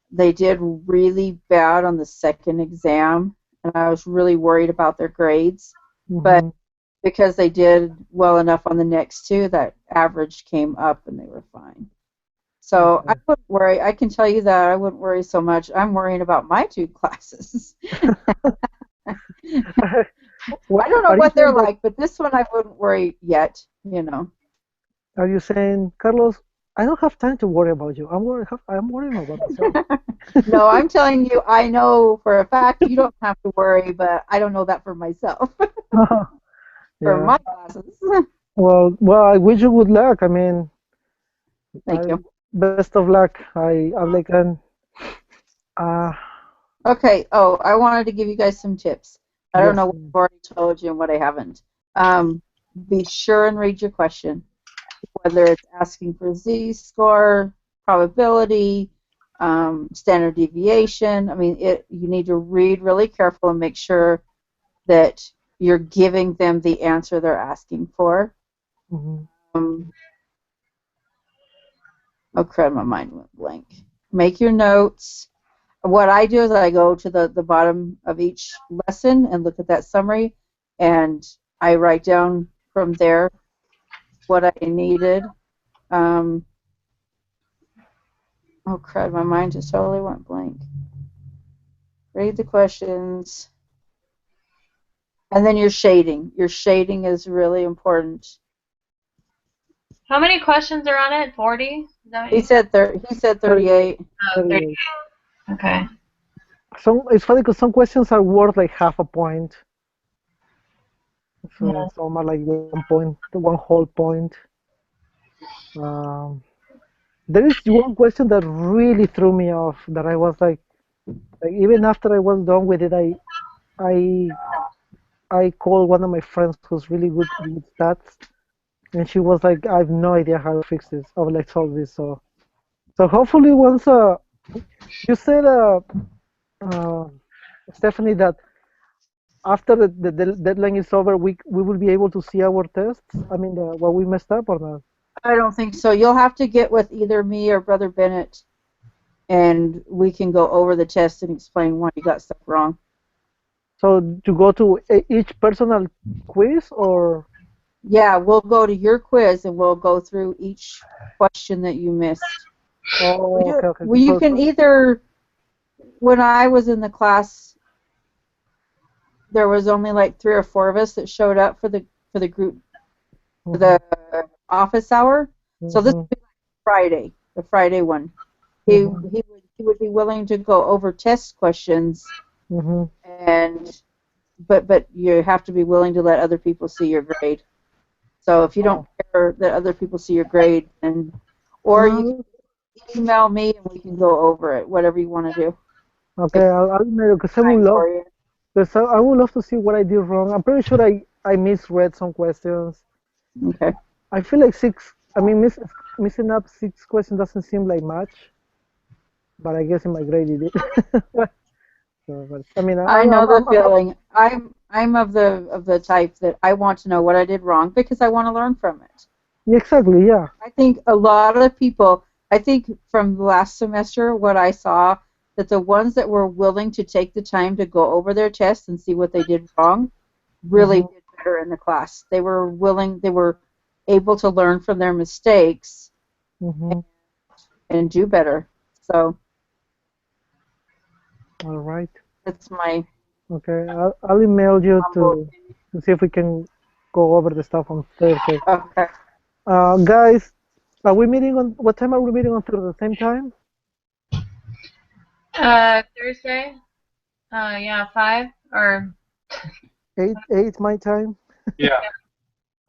S3: they did really bad on the second exam, and I was really worried about their grades. But because they did well enough on the next two, that average came up and they were fine. So
S1: Okay.
S3: I wouldn't worry. I can tell you that I wouldn't worry so much. I'm worrying about my two classes. I don't know
S1: Are you
S3: what they're
S1: saying that-
S3: like, but this one I wouldn't worry yet,
S1: Are you saying, Carlos, I don't have time to worry about you. I'm worrying about myself.
S3: No, I'm telling you, I know for a fact you don't have to worry, but I don't know that for myself. For
S1: Yeah.
S3: my classes.
S1: Well, I wish you good luck. I mean,
S3: Thank you.
S1: best of luck. I'm like
S3: Okay. Oh, I wanted to give you guys some tips. I don't
S1: Yes.
S3: know what I've already told you and what I haven't. Be sure and read your question, whether it's asking for z-score, probability, standard deviation. I mean, you need to read really careful and make sure that you're giving them the answer they're asking for.
S1: Mhm.
S3: Oh crap, my mind went blank. Make your notes. What I do is I go to the bottom of each lesson and look at that summary, and I write down from there what I needed. Oh crap, my mind just totally went blank. Read the questions. And then your shading. Your shading is really important.
S2: How many questions are on it? 40? Is that what
S3: He
S2: you
S3: said 38.
S2: Oh, 30. Okay.
S1: It's funny because some questions are worth like half a point. So
S2: Yeah.
S1: some are like 1 point, 1 whole point. There is one question that really threw me off. That I was like even after I was done with it, I called one of my friends who's really good with stats, and she was like, "I have no idea how to fix this. I would like solve this." So hopefully once you said Stephanie, that after the deadline is over, we will be able to see our tests. I mean, what we messed up or not?
S3: I don't think so. You'll have to get with either me or Brother Bennett, and we can go over the test and explain why you got stuff wrong.
S1: So to go to each personal quiz or?
S3: Yeah, we'll go to your quiz and we'll go through each question that you missed.
S1: Oh, okay.
S3: Well, you can either. When I was in the class, there was only like 3 or 4 of us that showed up for the group for the office hour. So this would be Friday, the Friday one. He would be willing to go over test questions, and but you have to be willing to let other people see your grade. So if you don't care that other people see your grade, or you can email me and we can go over it, whatever you want to do.
S1: Okay, I'll email because I would love to see what I did wrong. I'm pretty sure I misread some questions.
S3: Okay.
S1: I feel like 6. I mean, missing up 6 questions doesn't seem like much, but I guess in my grade it did. So, but, I mean,
S3: I know the feeling. I'm of the type that I want to know what I did wrong because I want to learn from it.
S1: Exactly, yeah.
S3: I think a lot of people. I think from last semester, what I saw, that the ones that were willing to take the time to go over their tests and see what they did wrong really did better in the class. They were willing, they were able to learn from their mistakes and do better. So,
S1: all right.
S3: That's my...
S1: Okay, I'll email you to see if we can go over the stuff on Thursday.
S3: Okay.
S1: Guys, are we meeting on, what time are we meeting on Thursday? The same time?
S2: Thursday? Yeah, 5 or
S1: 8 my time?
S4: Yeah.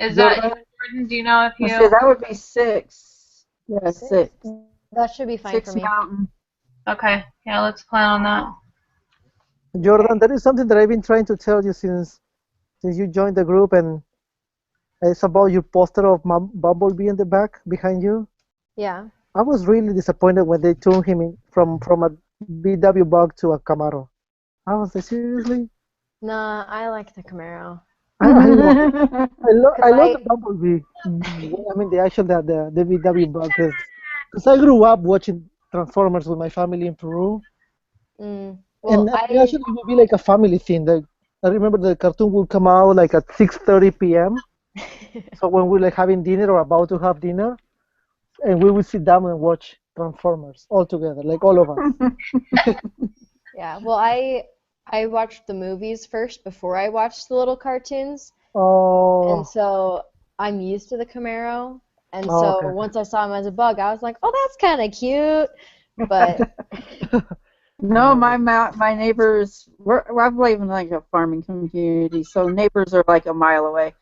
S2: Is that you, Jordan? Do you know if you...
S3: So that would be 6. Yeah, 6.
S5: That should be fine
S3: 6
S5: for me.
S3: Mountain.
S2: Okay, yeah, let's plan on that.
S1: Jordan, that is something that I've been trying to tell you since you joined the group, and it's about your poster of Bumblebee in the back behind you.
S5: Yeah.
S1: I was really disappointed when they turned him from a VW Bug to a Camaro. I was like, seriously?
S5: Nah, I like the Camaro.
S1: I love the Bumblebee. I mean, the VW Bug, because I grew up watching Transformers with my family in Peru.
S5: Well,
S1: and actually, it would be like a family thing. I remember the cartoon would come out like at 6:30 p.m. So when we're like having dinner or about to have dinner, and we would sit down and watch Transformers all together, like all of us.
S5: Yeah, well, I watched the movies first before I watched the little cartoons.
S1: Oh.
S5: And so I'm used to the Camaro. And so once I saw him as a bug, I was like, oh, that's kind of cute. But
S3: no, my neighbors, I live in like a farming community, so neighbors are like a mile away.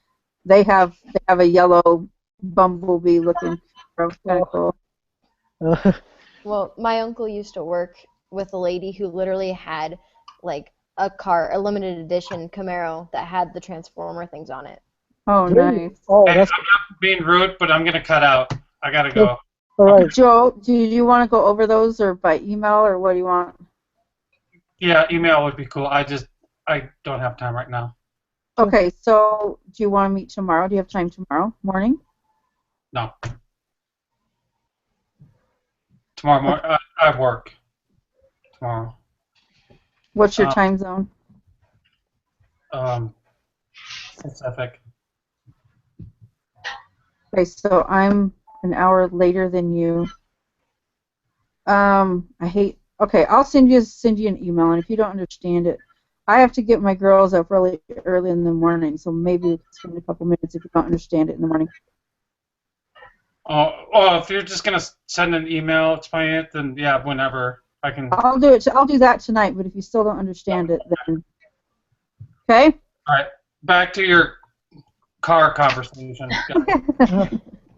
S3: They have a yellow Bumblebee looking Camaro. Kind of cool.
S5: Well, my uncle used to work with a lady who literally had like a limited edition Camaro that had the Transformer things on it.
S3: Oh, nice.
S1: Oh,
S4: I'm not being rude, but I'm gonna cut out. I gotta go.
S1: All right.
S3: Joe, do you want to go over those or by email, or what do you want?
S4: Yeah, email would be cool. I don't have time right now.
S3: Okay, so do you want to meet tomorrow? Do you have time tomorrow morning?
S4: No. Tomorrow morning, I work. Tomorrow.
S3: What's your time zone?
S4: Pacific.
S3: Okay, so I'm an hour later than you. Okay, I'll send you an email, and if you don't understand it, I have to get my girls up really early in the morning, so maybe we can spend a couple minutes if you don't understand it in the morning.
S4: Oh, if you're just gonna send an email explaining it, then yeah, whenever I can.
S3: I'll do it. I'll do that tonight, but if you still don't understand it, then okay.
S4: All right, back to your car conversation.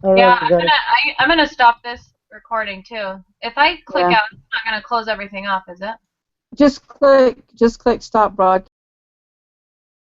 S2: Yeah, I'm gonna stop this recording too. If I click out, it's not gonna close everything off, is it?
S3: Just click stop broadcast.